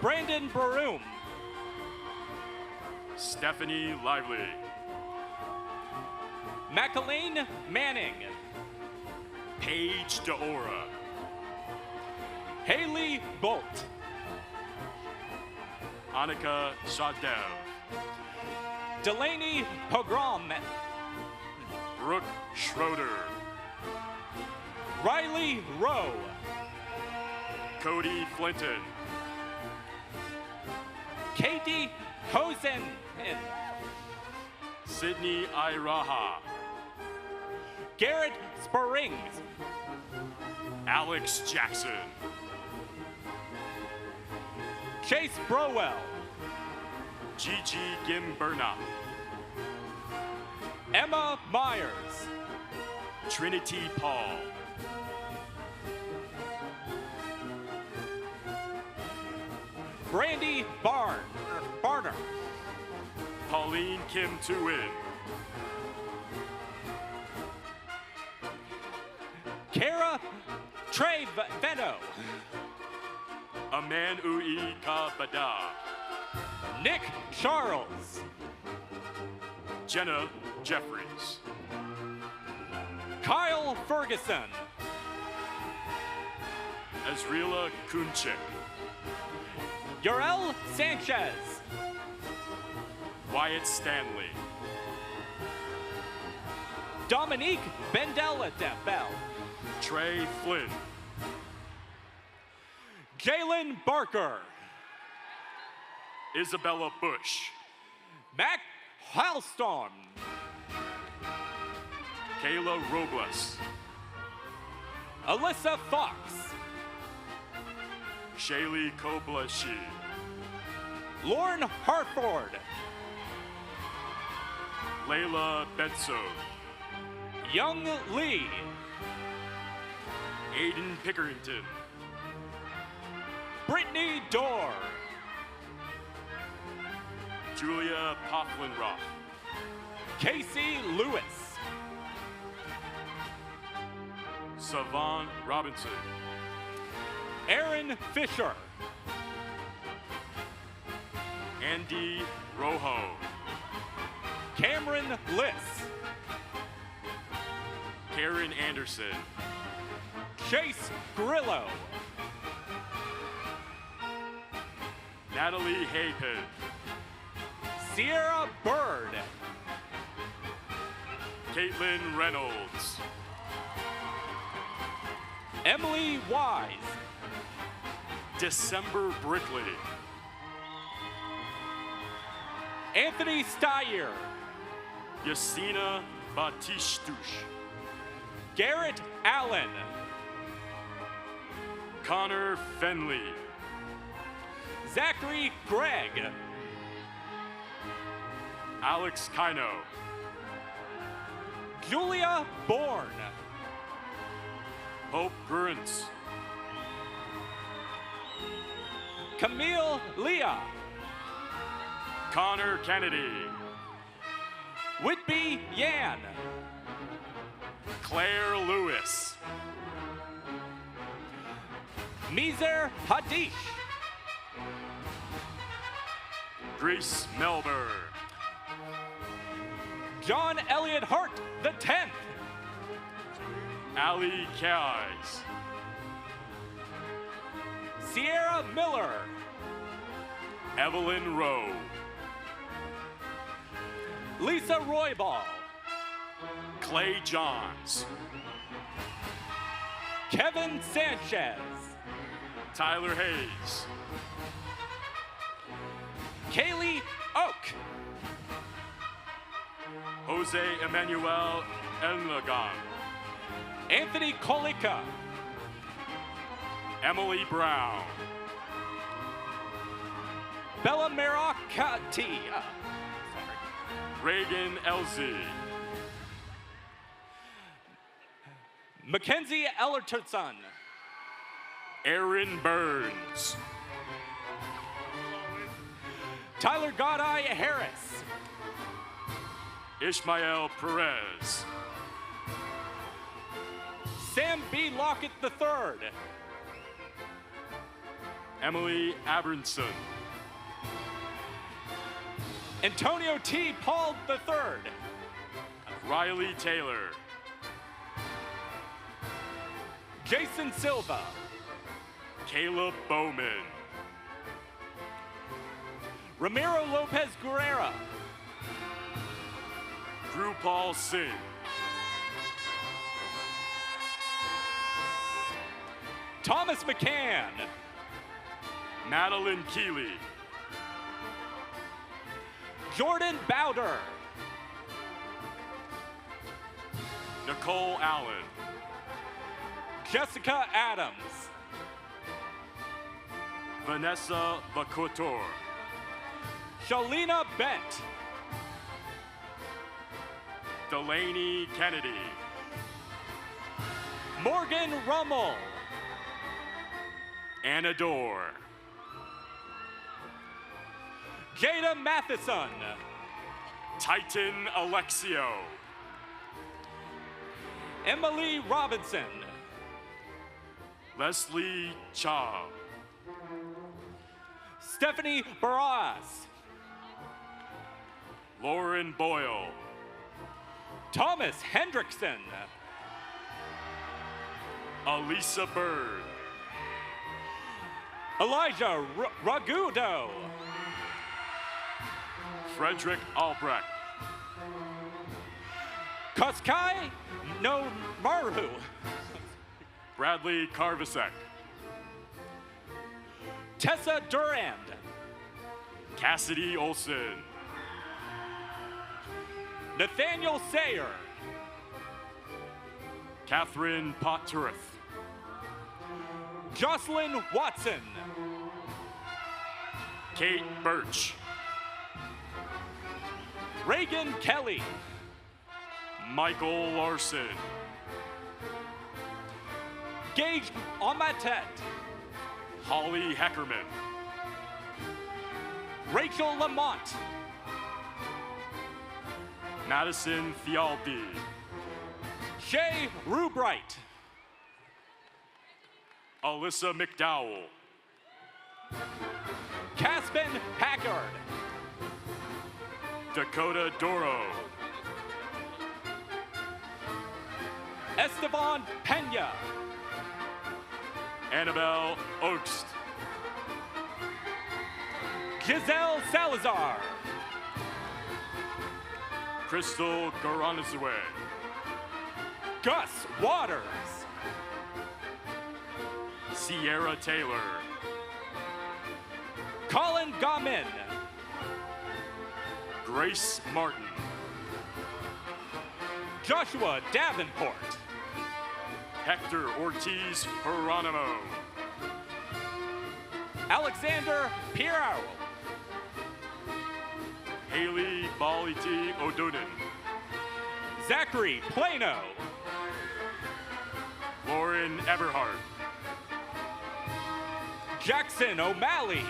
Brandon Baroom. Stephanie Lively. Macalene Manning. Paige DeOra. Haley Bolt. Annika Shadev. Delaney Pogrom. Brooke Schroeder. Riley Rowe. Cody Flinton. Katie Hosen. Sydney Iraha. Garrett Springs. Alex Jackson. Chase Browell. Gigi Gimberna. Emma Myers. Trinity Paul. Brandy Barner. Pauline Kim Tuin. Kara Veno. Aman Ui Kabada. Nick Charles. Jenna Jeffries. Kyle Ferguson. Azriela Kunchik. Yorel Sanchez. Wyatt Stanley. Dominique Bendella Bell. Trey Flynn. Jalen Barker. Isabella Bush. Mac Halstorm. Kayla Robles. Alyssa Fox. Shaylee Koblashi. Lauren Hartford. Layla Betso. Young Lee. Aiden Pickerington. Brittany Dorr. Julia Pofflinroth. Casey Lewis. Savon Robinson. Aaron Fisher. Andy Rojo. Cameron Liss. Karen Anderson. Chase Grillo. Natalie Haypen. Sierra Bird. Caitlin Reynolds. Emily Wise. December Brickley. Anthony Steyer. Yasina Batistush. Garrett Allen. Connor Fenley. Zachary Gregg. Alex Kino. Julia Bourne. Hope Burns. Camille Leah. Connor Kennedy. Whitby Yan. Claire Lewis. Mizer Hadish. Grace Melber. John Elliott Hart, the 10th. Ali Kais. Sierra Miller. Evelyn Rowe. Lisa Roybal. Clay Johns. Kevin Sanchez. Tyler Hayes. Kaylee Oak. Jose Emmanuel Enlagan. Anthony Kolika. Emily Brown. Bella Maracati. Reagan Elzie. Mackenzie Ellertson. Aaron Burns. Tyler Godeye Harris. Ishmael Perez. Sam B. Lockett III. Emily Abernson. Antonio T. Paul III. Riley Taylor. Jason Silva. Caleb Bowman. Ramiro Lopez Guerrera. Drew Paul Singh. Thomas McCann. Madeline Keeley. Jordan Bowder. Nicole Allen. Jessica Adams. Vanessa Vacotor. Shalina Bent. Delaney Kennedy. Morgan Rummel. Anna Dorr. Jada Matheson. Titan Alexio. Emily Robinson. Leslie Cha. Stephanie Barras. Lauren Boyle. Thomas Hendrickson. Elisa Bird. Elijah Ragudo. Frederick Albrecht. Koskai No Maru. Bradley Carvasek. Tessa Durand. Cassidy Olson. Nathaniel Sayer. Catherine Potturth. Jocelyn Watson. Kate Birch. Reagan Kelly. Michael Larson. Gage Amatet. Holly Heckerman. Rachel Lamont. Madison Fialdi. Shay Rubright. Alyssa McDowell. Caspin Packard. Dakota Doro. Esteban Pena. Annabelle Oakst. Giselle Salazar. Crystal Garanazue. Gus Waters. Sierra Taylor. Colin Gamin. Grace Martin. Joshua Davenport. Hector Ortiz Geronimo. Alexander Pirro. Haley Baliti Odonin. Zachary Plano. Lauren Eberhardt. Jackson O'Malley.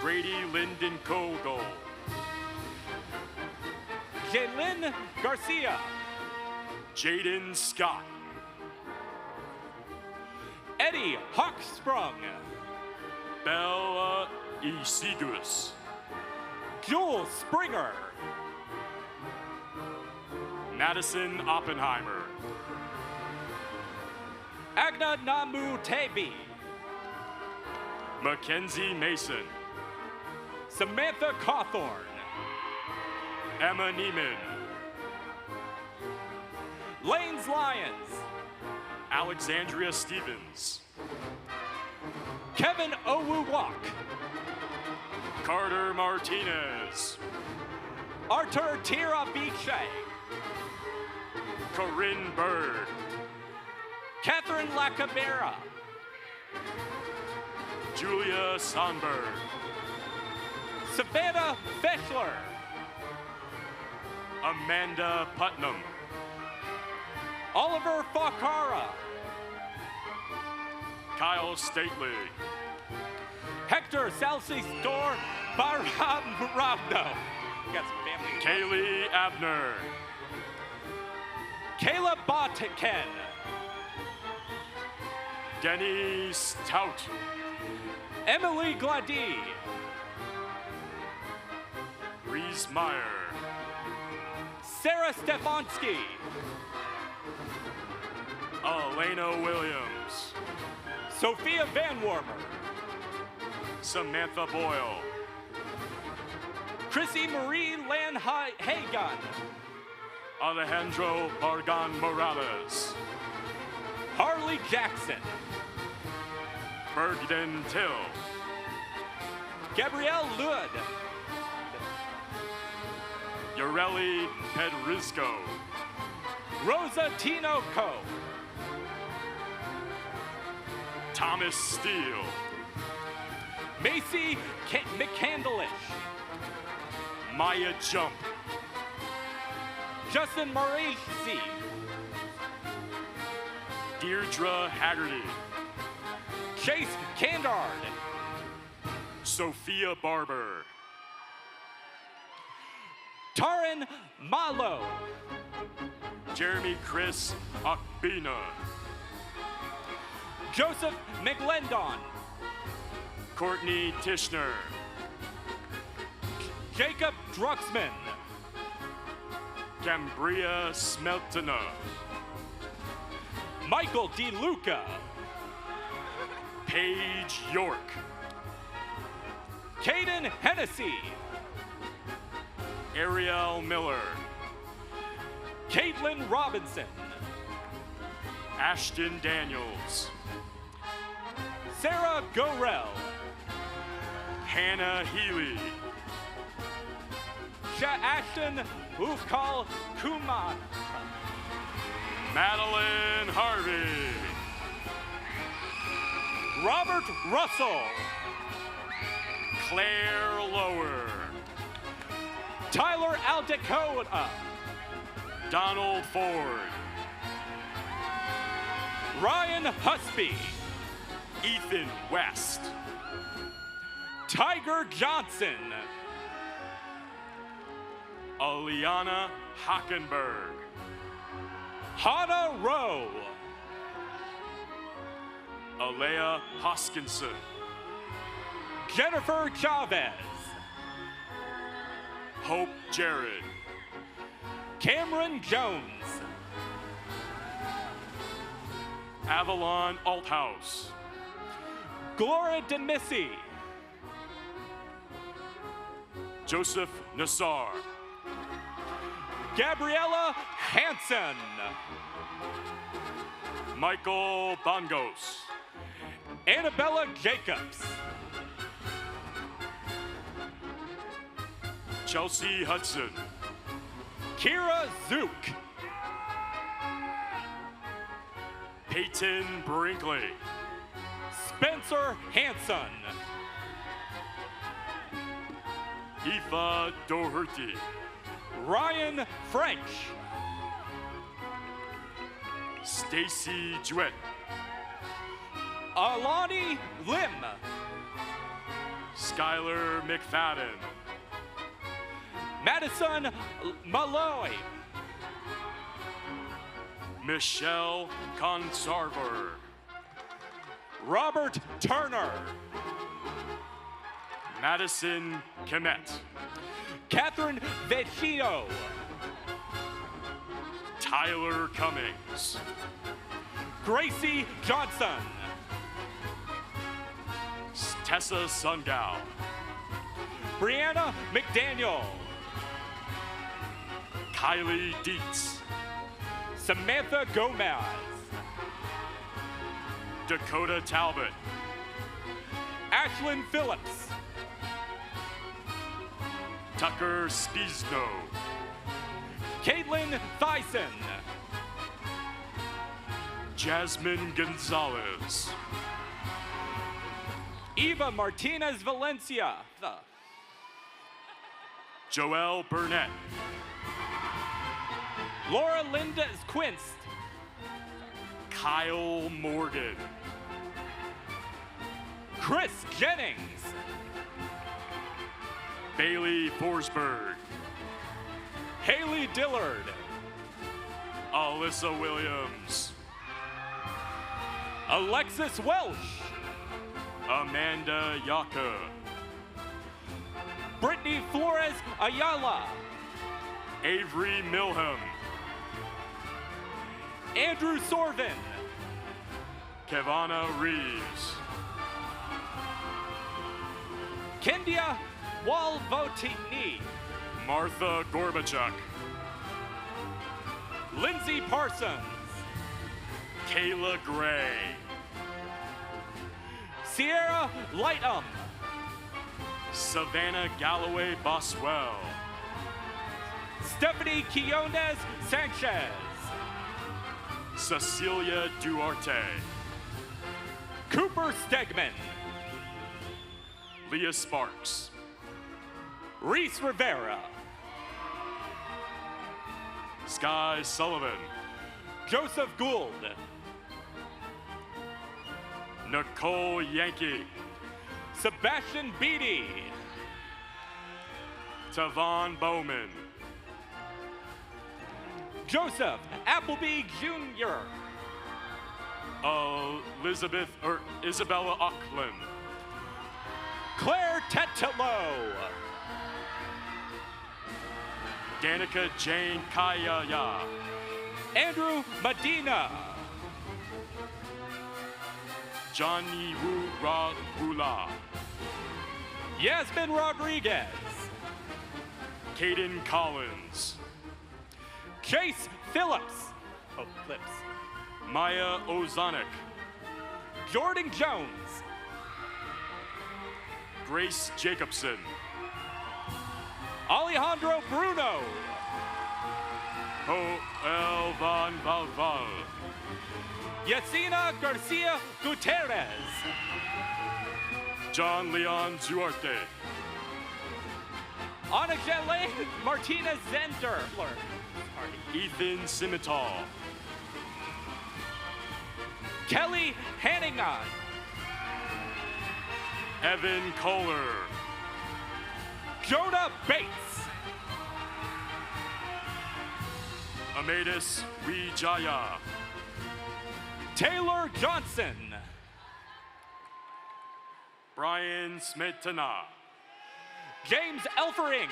Brady Lyndon Kogel. Jaylin Garcia. Jaden Scott. Eddie Hawksprung. Bella Isidus. Joel Springer. Madison Oppenheimer. Agna Namu Tebi. Mackenzie Mason. Samantha Cawthorn. Emma Neiman. Lanes Lyons. Alexandria Stevens. Kevin Owuwak. Carter Martinez. Artur Tirabiche. Corinne Bird. Catherine Lacabera. Julia Sonberg. Savannah Fechler. Amanda Putnam. Oliver Fakara. Kyle Stately. Hector Salsistor Baramrabno. Got some family. Kaylee Abner. Kayla Botkin. Denny Stout. Emily Glady. Reese Meyer. Sarah Stefanski. Elena Williams. Sophia Van Warmer. Samantha Boyle. Chrissy Marie Hagan. Alejandro Bargan Morales. Harley Jackson. Bergden Till. Gabrielle Lud. Yoreli Pedrisco. Rosa Tinoco. Thomas Steele. Macy McCandlish. Maya Jump. Justin Marisi. Deirdre Haggerty. Chase Candard. Sophia Barber. Taran Malo. Jeremy Chris Akbina. Joseph McLendon. Courtney Tishner. Jacob Druxman. Cambria Smeltena. Michael DeLuca. Paige York. Caden Hennessy. Ariel Miller. Caitlin Robinson. Ashton Daniels. Sarah Gorell. Hannah Healy. Ashton Ufkal Kuman. Madeline Harvey. Robert Russell. Claire Lower. Tyler Aldecota. Donald Ford. Ryan Husby. Ethan West. Tiger Johnson. Aliana Hockenberg. Hannah Rowe. Alea Hoskinson. Jennifer Chavez. Hope Jared. Cameron Jones. Avalon Althouse. Gloria Demissy. Joseph Nassar. Gabriella Hansen. Michael Bongos. Annabella Jacobs. Chelsea Hudson. Kira Zook. Peyton Brinkley. Spencer Hanson. Aoife Doherty. Ryan French. Stacy Jewett. Alani Lim. Skylar McFadden. Madison Malloy. Michelle Consarver. Robert Turner. Madison Kemet. Catherine Vecchio. Tyler Cummings. Gracie Johnson. Tessa Sungao. Brianna McDaniel. Kylie Dietz. Samantha Gomez. Dakota Talbot. Ashlyn Phillips. Tucker Spizno. Caitlin Thyssen. Jasmine Gonzalez. Eva Martinez Valencia. Joelle Burnett. Laura Linda Quince. Kyle Morgan. Chris Jennings. Bailey Forsberg. Haley Dillard. Alyssa Williams. Alexis Welsh. Amanda Yaka. Brittany Flores Ayala. Avery Milham. Andrew Sorvin. Kevana Reeves. Kendia Walvotini. Martha Gorbachuk. Lindsay Parsons. Kayla Gray. Sierra Lightham. Savannah Galloway Boswell. Stephanie Quiones Sanchez. Cecilia Duarte. Cooper Stegman. Leah Sparks. Reese Rivera. Sky Sullivan. Joseph Gould. Nicole Yankee. Sebastian Beatty. Tavon Bowman. Joseph Appleby Jr. Isabella Auckland. Claire Tetelo. Danica Jane Kayaya. Andrew Medina. Johnny Wu Rahula. Yasmin Rodriguez. Caden Collins. Chase Phillips. Oh, Flips. Maya Ozanek. Jordan Jones. Grace Jacobson. Alejandro Bruno. Joel Van Valval. Yesenia Garcia Gutierrez. John Leon Zuarte. Anagele Martinez Zender. Ethan Simital. Kelly Hanningan. Evan Kohler. Jonah Bates. Amadis Wijaya. Taylor Johnson. Brian Smetana. James Elfering.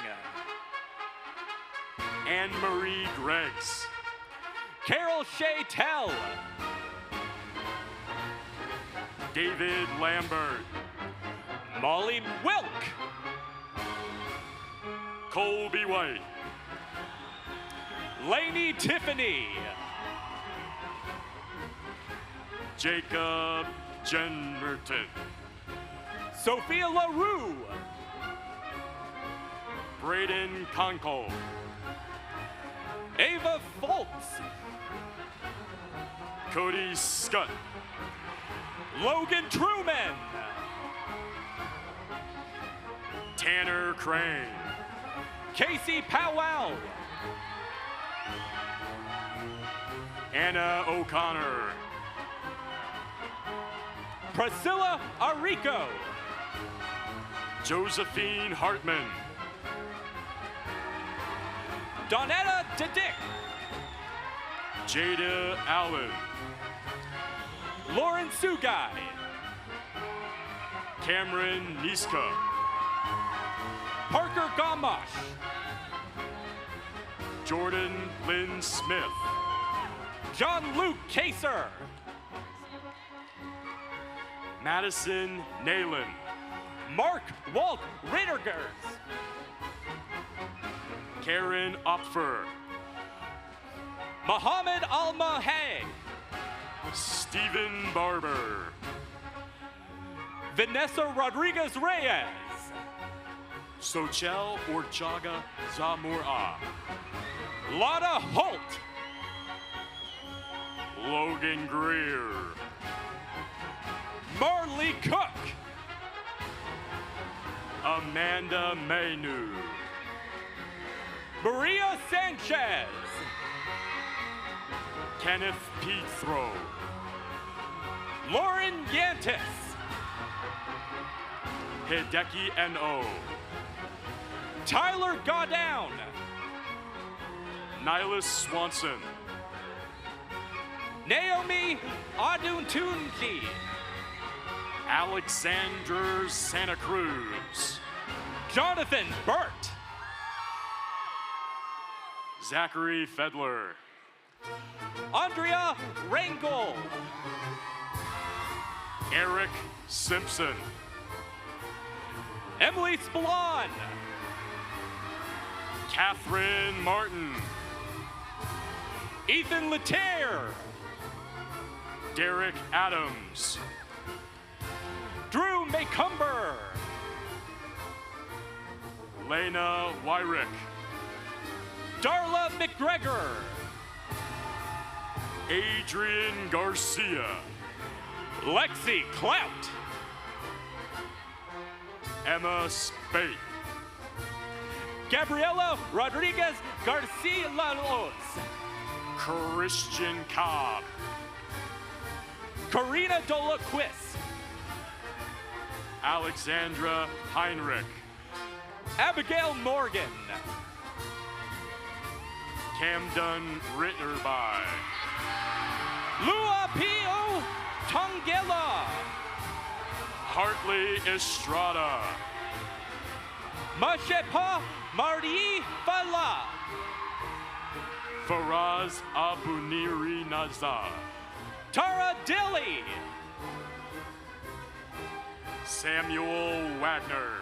Anne-Marie Greggs. Carol Shea Tell. David Lambert. Molly Wilk. Colby White. Lainey Tiffany. Jacob Jenmerton. Sophia LaRue. Braden Conkle. Ava Foltz. Cody Scott. Logan Truman. Tanner Crane. Casey Powell. Anna O'Connor. Priscilla Arico. Josephine Hartman. Donetta DeDick. Jada Allen. Lauren Sugai. Cameron Niska. Parker Gamash. Jordan Lynn Smith. John Luke Kaser. Madison Nayland. Mark Walt Rittergers. Karen Opfer. Muhammad Al-Mahag. Stephen Barber. Vanessa Rodriguez Reyes. Sochel Orchaga Zamora. Lada Holt. Logan Greer. Marley Cook. Amanda Maynew. Maria Sanchez. Kenneth Pietro. Lauren Yantis. Hideki N.O. Tyler Godown. Nylas Swanson. Naomi Aduntunji. Alexander Santa Cruz. Jonathan Burt. Zachary Fedler. Andrea Rangel. Eric Simpson. Emily Spillon. Catherine Martin. Ethan Leterre. Derek Adams. Drew Maycumber. Lena Wyrick. Darla McGregor. Adrian Garcia. Lexi Clout. Emma Spate. Gabriela Rodriguez Garcia Lalos. Christian Cobb. Karina Dolaquist. Alexandra Heinrich. Abigail Morgan. Camden Ritterby. Lua Pio Tongela. Hartley Estrada. Mashepa Mardi Fala. Faraz Abuniri Nazar. Tara Dilly. Samuel Wagner.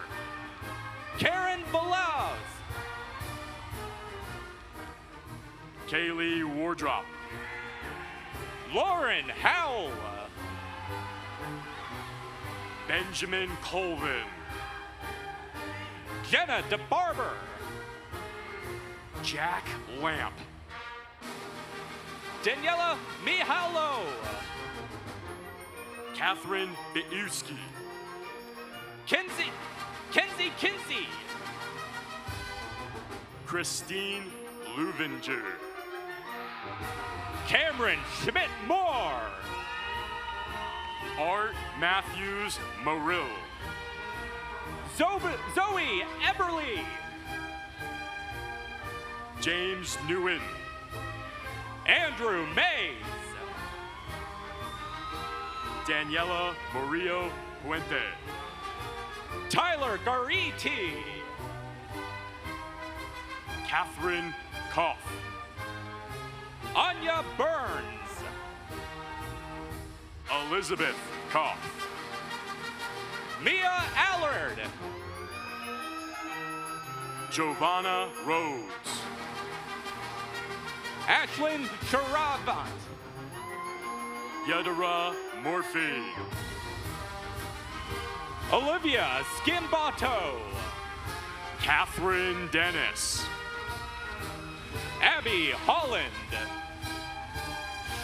Karen Balaz. Kaylee Wardrop. Lauren Howell. Benjamin Colvin. Jenna DeBarber. Jack Lamp. Daniela Mihalo. Catherine Biewski. Kenzie Kinsey. Christine Luvinger. Cameron Schmidt Moore. Art Matthews Marill. Zoe Eberly. James Newen. Andrew Mays. Daniela Murillo Puente. Tyler Gariti. Catherine Koff. Anya Burns. Elizabeth Koff. Mia Allard. Giovanna Rhodes. Ashlyn Sharavant. Yadira Morphy. Olivia Skimbato. Catherine Dennis. Abby Holland.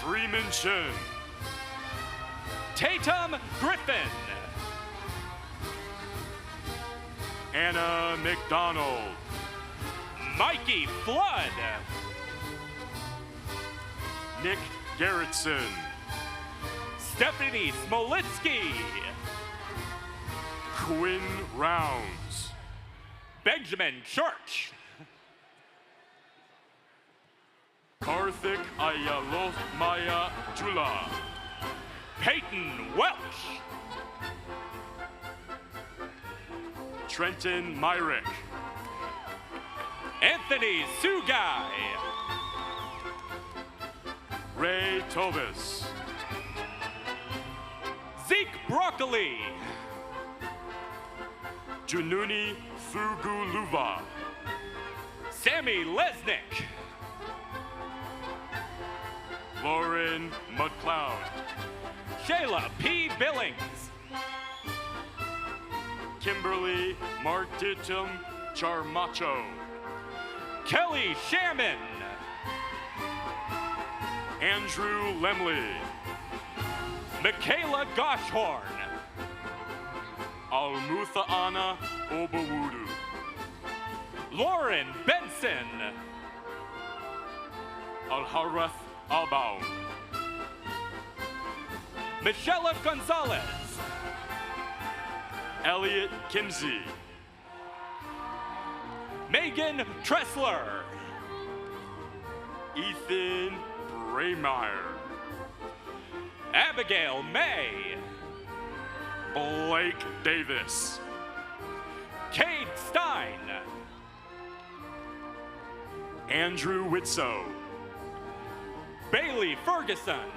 Freeman Chen. Tatum Griffin. Anna McDonald. Mikey Flood. Nick Gerritsen. Stephanie Smolitsky. Quinn Rounds. Benjamin Church. Karthik Ayalomaya Jula. Peyton Welch. Trenton Myrick. Anthony Sugai. Ray Tobis. Zeke Broccoli. Jununi Thuguluva. Sammy Lesnick. Lauren Mudcloud. Shayla P. Billings. Kimberly Martitum Charmacho. Kelly Shaman. Andrew Lemley. Michaela Goshorn. Almutha Ana Obawudu. Lauren Benson. Alharath Albaum. Michelle Gonzalez. Elliot Kimsey. Megan Tressler. Ethan Braymeyer. Abigail May. Blake Davis. Cade Stein. Andrew Whitsoe. Bailey Ferguson.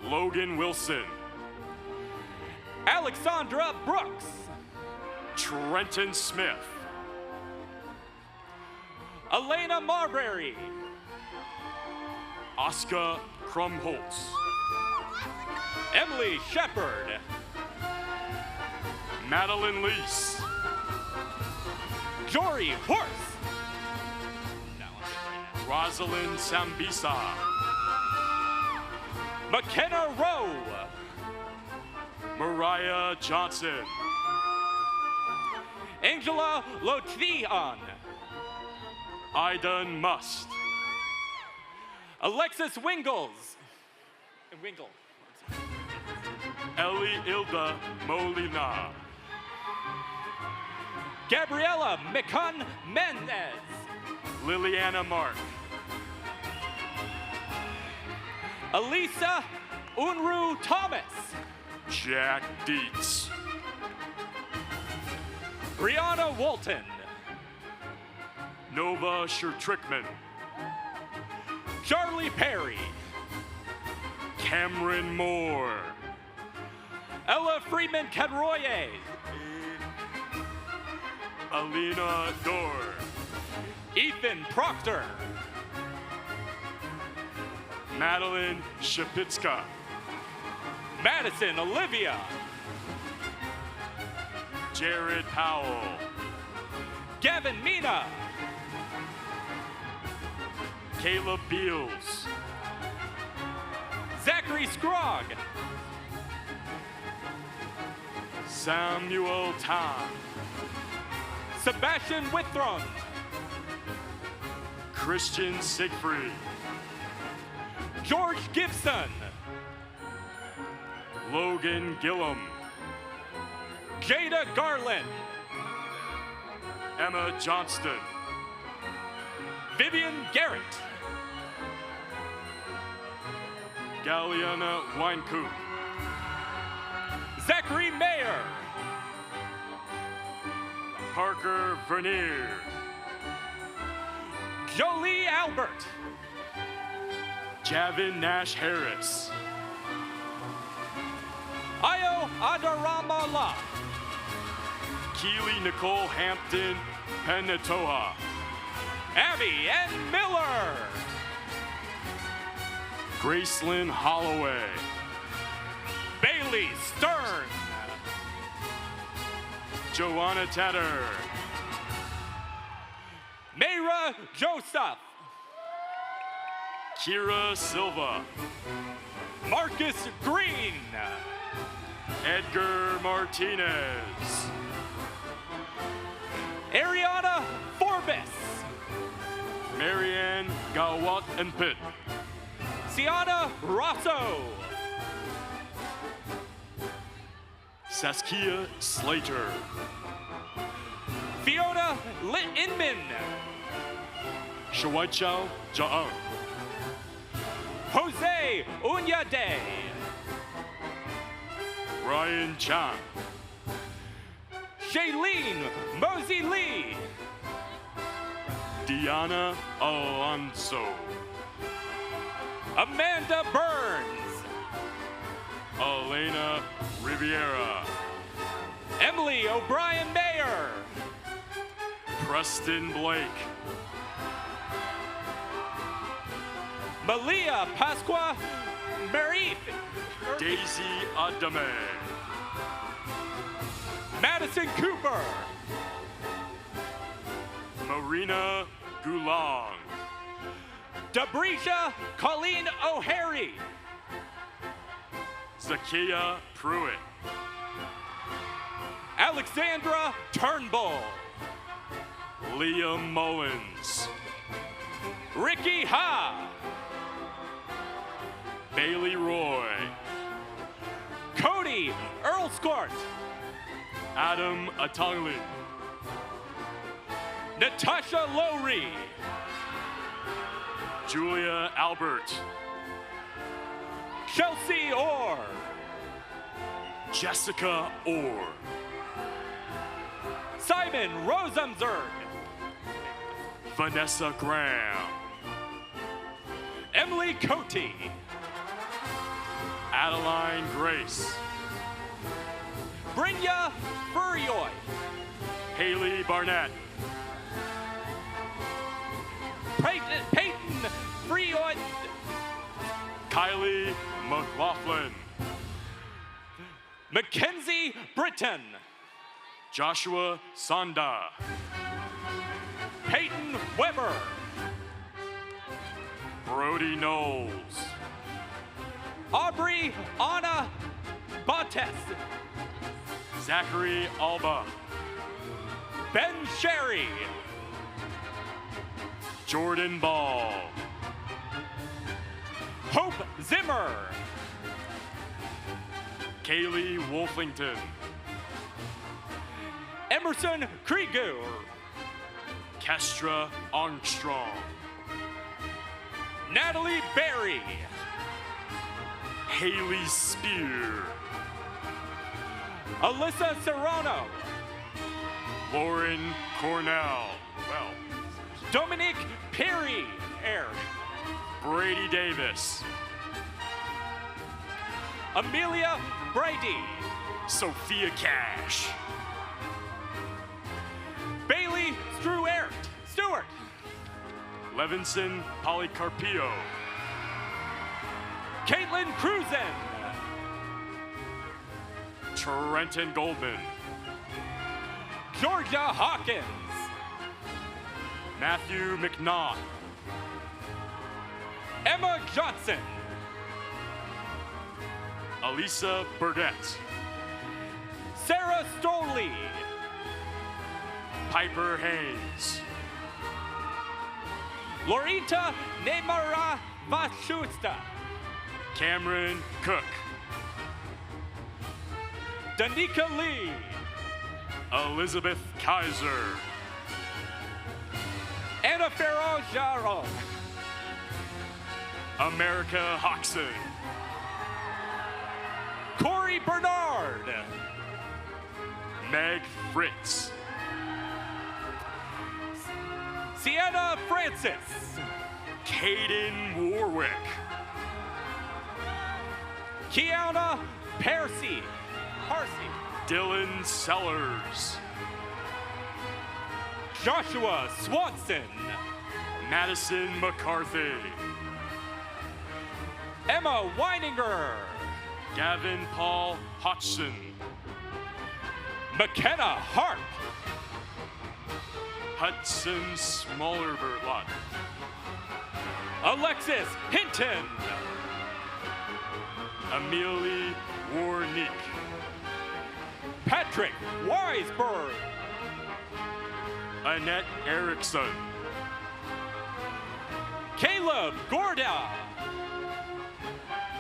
Logan Wilson. Alexandra Brooks. Trenton Smith. Elena Marbury. Oscar Krumholtz. Emily Shepard. Madeline Lease. Jory Horse. Rosalind Sambisa. McKenna Rowe. Mariah Johnson. Angela Lotvian. Aidan Must. Alexis Wingles. Wingle. Ellie Ilda Molina. Gabriella McCunn Mendez. Liliana Mark. Elisa Unruh Thomas. Jack Dietz. Brianna Walton. Nova Shertrickman. Charlie Perry. Cameron Moore. Ella Freeman Cadroye. Alina Dor. Ethan Proctor. Madeline Shapitska. Madison Olivia. Jared Powell. Gavin Mina. Caleb Beals. Zachary Scrogg. Samuel Tom. Sebastian Withrum. Christian Siegfried. George Gibson. Logan Gillum. Jada Garland. Emma Johnston. Vivian Garrett. Galliana Weinkoop. Zachary Mayer. Parker Vernier. Jolie Albert. Javin Nash Harris. Ayo Adaramala. Keely Nicole Hampton Penatoa. Abby N. Miller. Gracelyn Holloway. Bailey Stern. Joanna Tedder. Mayra Joseph. Kira Silva. Marcus Green. Edgar Martinez. Ariana Davis. Marianne Gawat and Pitt. Sienna Rosso. Saskia Slater. Fiona Inman. Shawaichao Ja'ang. Jose Unyade. Ryan Chan. Shailene Mosey Lee. Diana Alonso. Amanda Burns. Elena Riviera. Emily O'Brien Mayer. Preston Blake. Malia Pasqua Marif. Daisy Adame. Madison Cooper. Marina Gulong. Dabrisha Colleen O'Harry. Zakia Pruitt. Alexandra Turnbull. Liam Mullins. Ricky Ha. Bailey Roy. Cody Earlscourt. Adam Atangli. Natasha Lowry. Julia Albert. Chelsea Orr. Jessica Orr. Simon Rosenberg. Vanessa Graham. Emily Cote. Adeline Grace. Brynja Furioy. Haley Barnett. Peyton Frioy. Kylie McLaughlin. Mackenzie Britton. Joshua Sonda. Peyton Weber. Brody Knowles. Aubrey Anna Bates. Zachary Alba. Ben Sherry. Jordan Ball. Hope Zimmer. Kaylee Wolfington. Emerson Krieger. Kestra Armstrong. Natalie Berry. Haley Spear. Alyssa Serrano. Lauren Cornell. Well. Dominique Perry. Brady Davis. Amelia Brady. Sophia Cash. Bailey Stewart. Levinson Polycarpio. Caitlin Cruzen. Trenton Goldman. Georgia Hawkins. Matthew McNaught. Emma Johnson. Elisa Burdett. Sarah Stoley. Piper Haynes. Lorita Nemara Vashusta. Cameron Cook. Danica Lee. Elizabeth Kaiser. Anna Farrow Jaro. America Hoxson. Corey Bernard. Meg Fritz. Sienna Francis. Caden Warwick. Kiana Parsi. Dylan Sellers. Joshua Swanson. Madison McCarthy. Emma Weininger. Gavin Paul Hodgson. McKenna Harp. Hudson Smollerberlot. Alexis Hinton. Amelie Warnick. Patrick Weisberg. Annette Erickson. Caleb Gorda.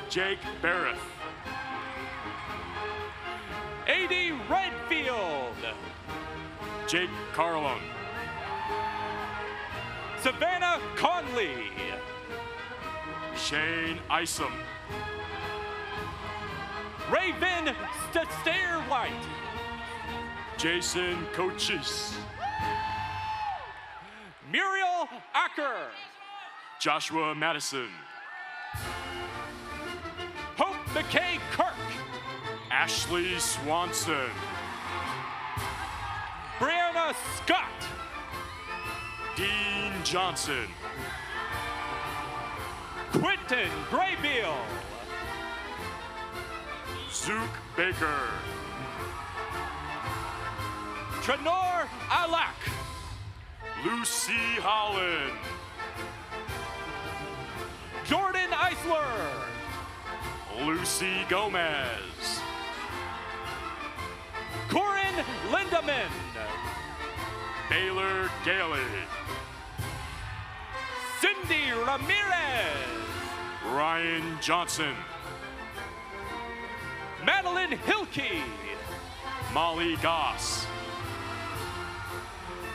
Jake Barrett. A.D. Redfield. Jake Carlon. Savannah Conley. Shane Isom. Raven Stair-White. Jason Cochise. Muriel Acker. Joshua Madison. Hope McKay Kirk. Ashley Swanson. Brianna Scott. Dean Johnson. Quentin Graybeal. Zook Baker. Trenor Alak. Lucy Holland. Jordan Eisler. Lucy Gomez. Corin Lindemann. Baylor Gailey. Cindy Ramirez. Ryan Johnson. Madeline Hilke. Molly Goss.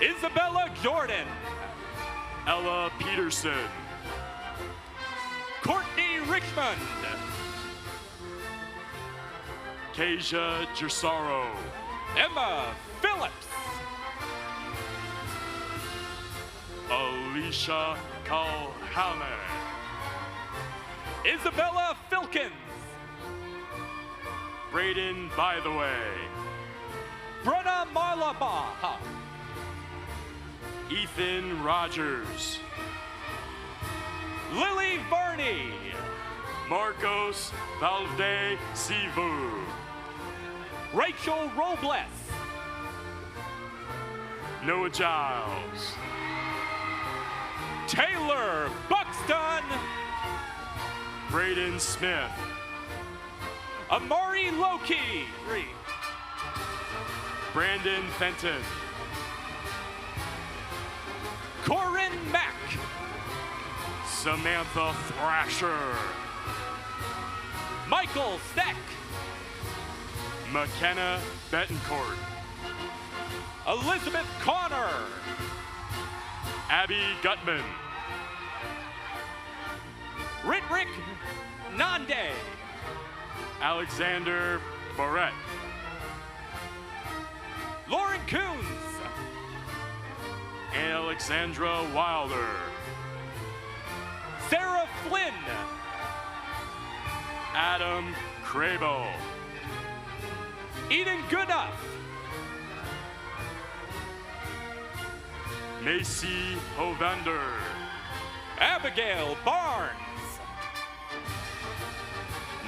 Isabella Jordan. Ella Peterson. Courtney Richmond. Kasia Gersaro. Emma Phillips. Alicia Calhane. Isabella Filkins. Braden By the Way. Brenna Marlabaha. Ethan Rogers. Lily Varney. Marcos Valde Sivu. Rachel Robles. Noah Giles. Taylor Buxton. Braden Smith. Amari Loki. Brandon Fenton. Corin Mack. Samantha Thrasher. Michael Steck. McKenna Betancourt. Elizabeth Connor. Abby Gutman. Ritrick Nande. Alexander Barrett. Lauren Coons. Alexandra Wilder. Sarah Flynn. Adam Crable. Eden Gooduff. Macy Hovander. Abigail Barnes.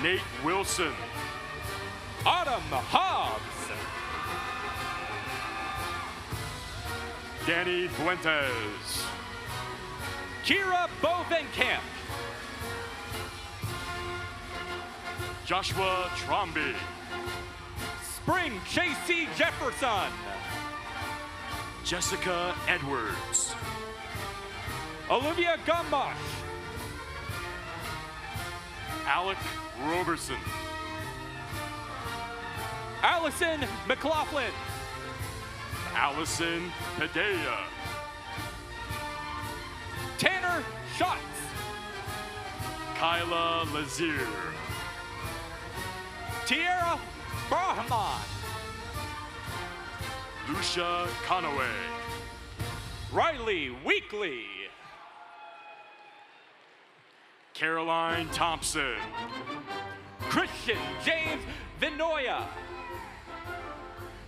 Nate Wilson. Autumn Hobbs. Danny Fuentes. Kira Bovenkamp. Joshua Tromby. Spring J.C. Jefferson. Jessica Edwards. Olivia Gumbosh. Alec Roberson. Allison McLaughlin. Allison Padilla. Tanner Schatz. Kyla Lazier. Tierra Brahman. Lucia Conaway. Riley Weekly. Caroline Thompson. Christian James Vinoya.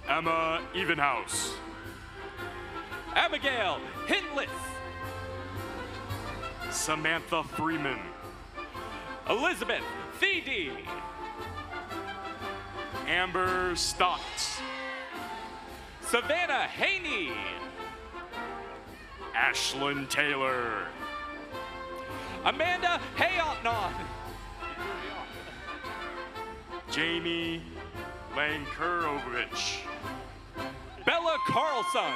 Emma Evenhouse. Abigail Hintless. Samantha Freeman. Elizabeth Thede. Amber Stotts. Savannah Haney. Ashlyn Taylor. Amanda Hayotnon. Jamie Lankurovich. Bella Carlson.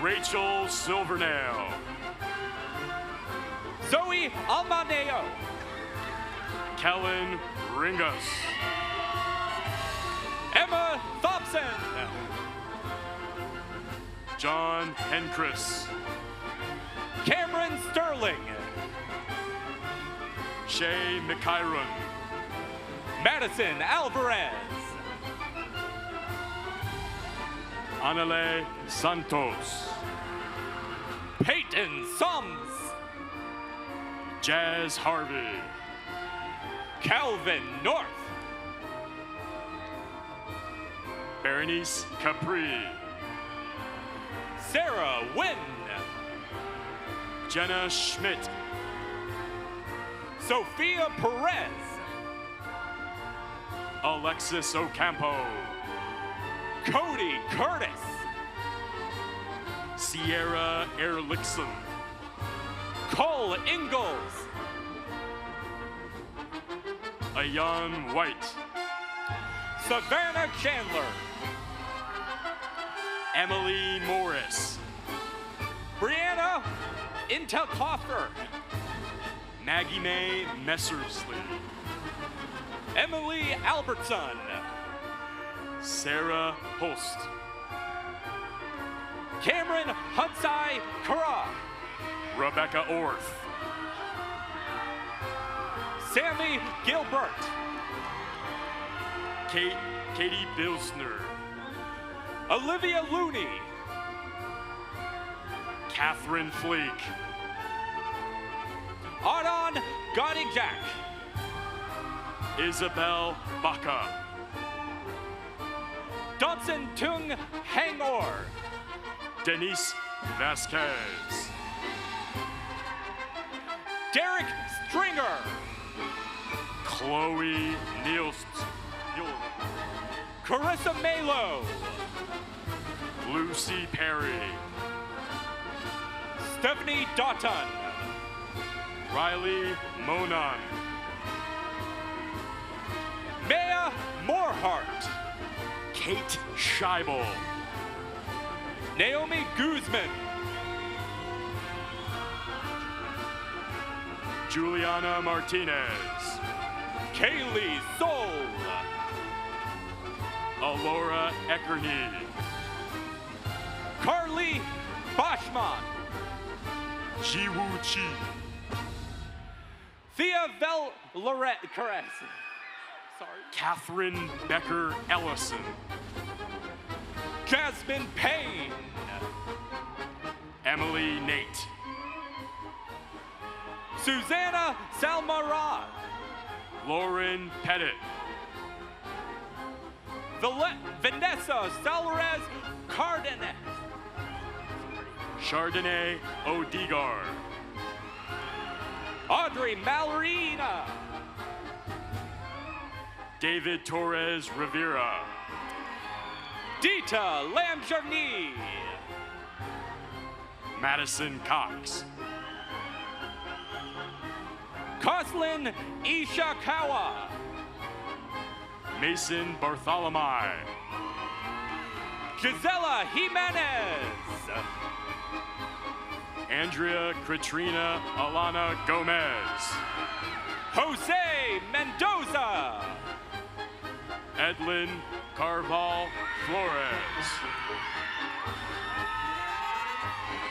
Rachel Silvernail. Zoe Almaneo. Kellen Ringus. Emma Thompson. John Hencris. Cameron Sterling. Shay McIron. Madison Alvarez. Anale Santos. Peyton Sums. Jazz Harvey. Calvin North. Berenice Capri. Sarah Wynn. Jenna Schmidt. Sophia Perez. Alexis Ocampo. Cody Curtis. Sierra Erlickson. Cole Ingalls. Ayan White. Savannah Chandler. Emily Morris. Brianna Intelkoffer. Maggie Mae Messersley. Emily Albertson. Sarah Holst. Cameron Hunsai Kara. Rebecca Orth. Sammy Gilbert. Katie Bilsner. Olivia Looney. Catherine Fleek. Adon Godijak. Isabel Baca. Dodson Tung Hangor. Denise Vasquez. Derek Stringer. Chloe Nielst. Carissa Malo. Lucy Perry. Stephanie Doughton. Riley Monon. Maya Morehart. Kate Scheibel. Naomi Guzman. Juliana Martinez. Kaylee Soul. Alora Eckerny. Carly Boschman. Jiwoo Chi. Thea Lorette Caress. Sorry. Catherine Becker Ellison. Jasmine Payne. Emily Nate. Susanna Salmaran. Lauren Pettit. Vanessa Salvarez Cardenas. Chardonnay Odigar. Audrey Malorina. David Torres Rivera. Dita Lamjarni. Madison Cox. Coslin Ishikawa. Mason Bartholomew. Gisela Jimenez. Andrea Katrina Alana Gomez. Jose Mendoza. Edlin Carval Flores.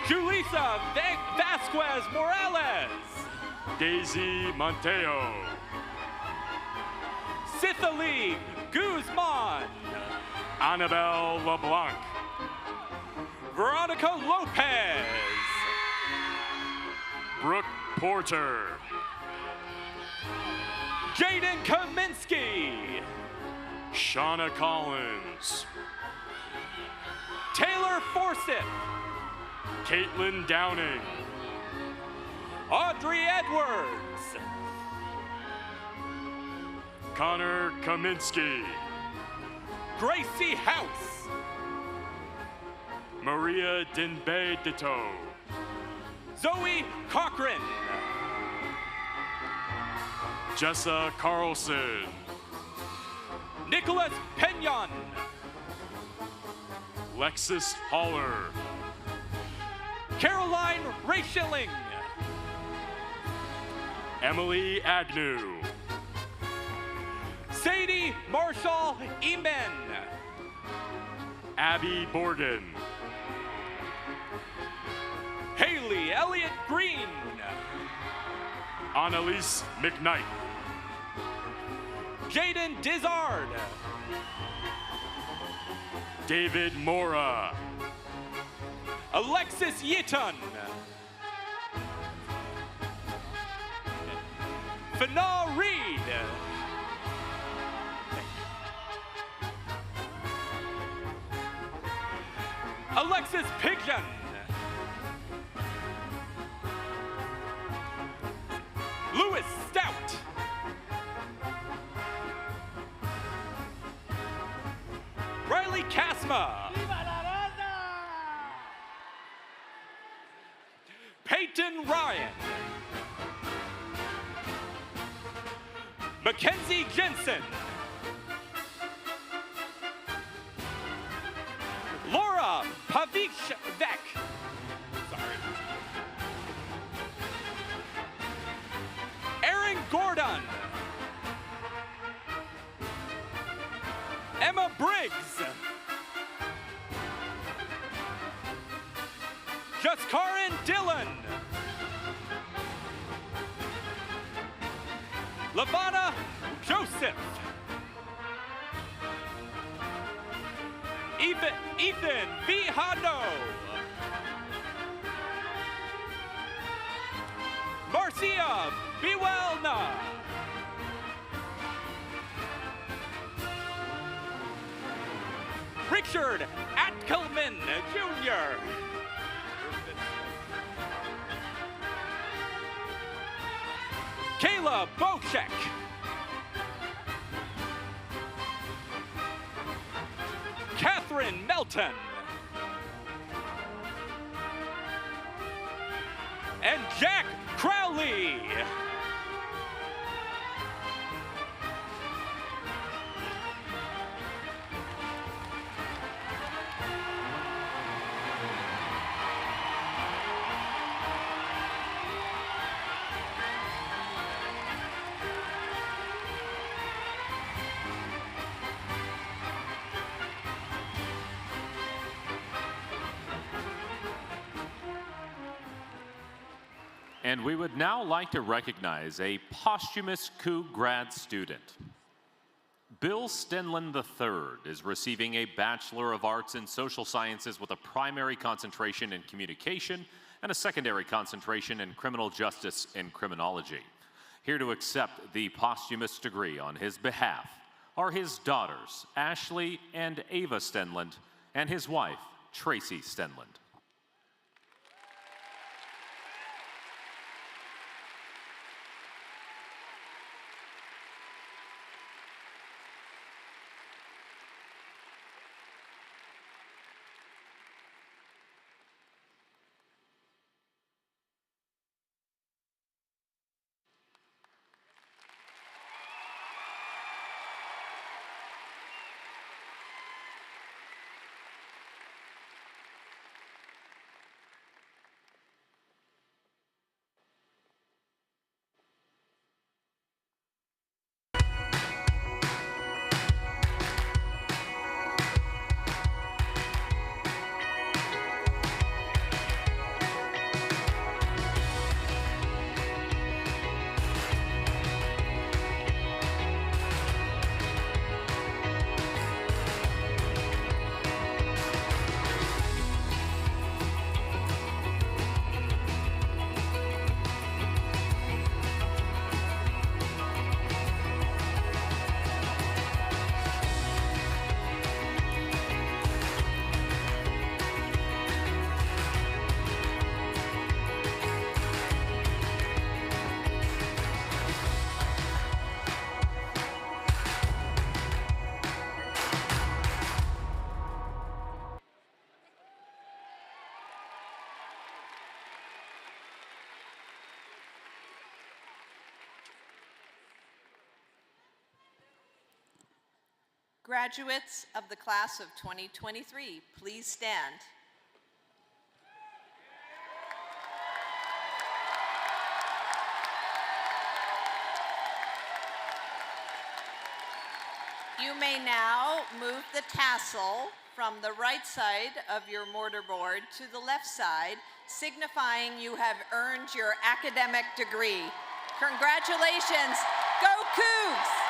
Julissa Vasquez Morales. Daisy Monteo. Cithalie Guzman. Annabelle LeBlanc. Veronica Lopez. Brooke Porter. Jaden Kaminsky. Shauna Collins. Taylor Forsyth. Caitlin Downing. Audrey Edwards. Connor Kaminsky. Gracie House. Maria Dinbay Ditto. Zoe Cochran. Jessa Carlson. Nicholas Peñon. Lexus Holler. Caroline Rayshilling. Emily Agnew. Sadie Marshall Eman. Abby Borgen. Haley Elliott Green. Annalise McKnight. Jaden Dizard. David Mora. Alexis Yitton. Fana Reed. Alexis Pigden. Louis Stout. Riley Kasma. Peyton Ryan. Mackenzie Jensen. Laura Pavich-Vek. Sorry. Aaron Gordon. Emma Briggs. Jaskarin Dillon. Lavana Joseph. Ethan Vihano. Marcia Biwelna. Richard Atkelman Jr. Kayla Bocek. Catherine Melton. And Jack Crowley. And we would now like to recognize a posthumous Coug grad student. Bill Stenlin III is receiving a Bachelor of Arts in Social Sciences with a primary concentration in communication and a secondary concentration in criminal justice and criminology. Here to accept the posthumous degree on his behalf are his daughters, Ashley and Ava Stenlund, and his wife, Tracy Stenlund. Graduates of the class of 2023, please stand. You may now move the tassel from the right side of your mortarboard to the left side, signifying you have earned your academic degree. Congratulations. Go Cougs!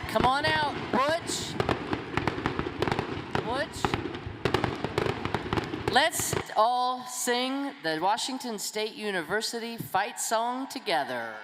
Come on out, Butch. Butch. Let's all sing the Washington State University fight song together.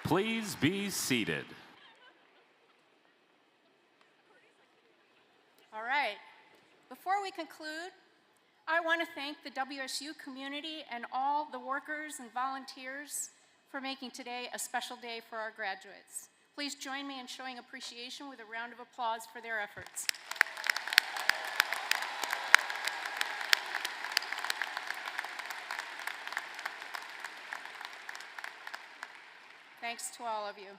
Please be seated. All right. Before we conclude, I want to thank the WSU community and all the workers and volunteers for making today a special day for our graduates. Please join me in showing appreciation with a round of applause for their efforts. Thanks to all of you.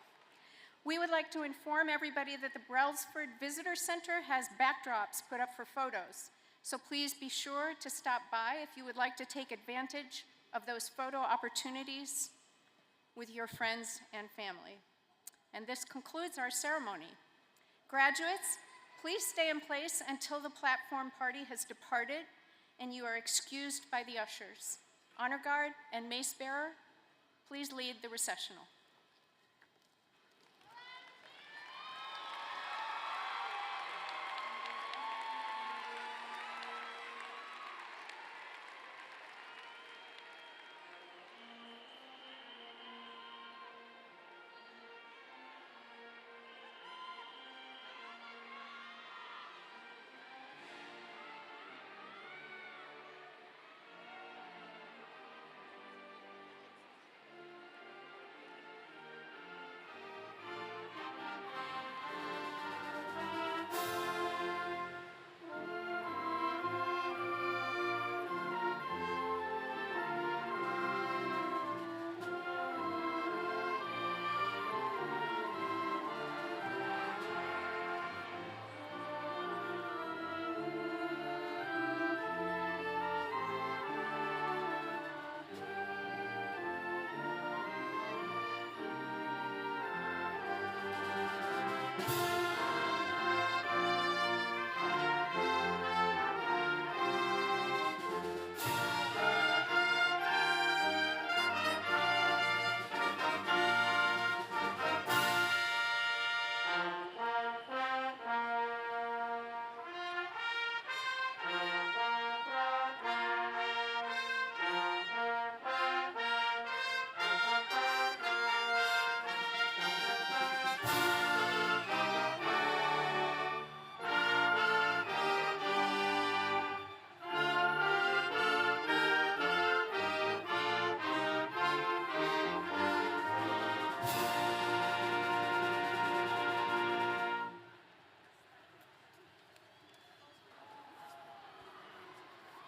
We would like to inform everybody that the Brailsford Visitor Center has backdrops put up for photos. So please be sure to stop by if you would like to take advantage of those photo opportunities with your friends and family. And this concludes our ceremony. Graduates, please stay in place until the platform party has departed and you are excused by the ushers. Honor Guard and Mace Bearer, please lead the recessional.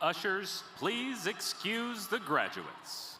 Ushers, please excuse the graduates.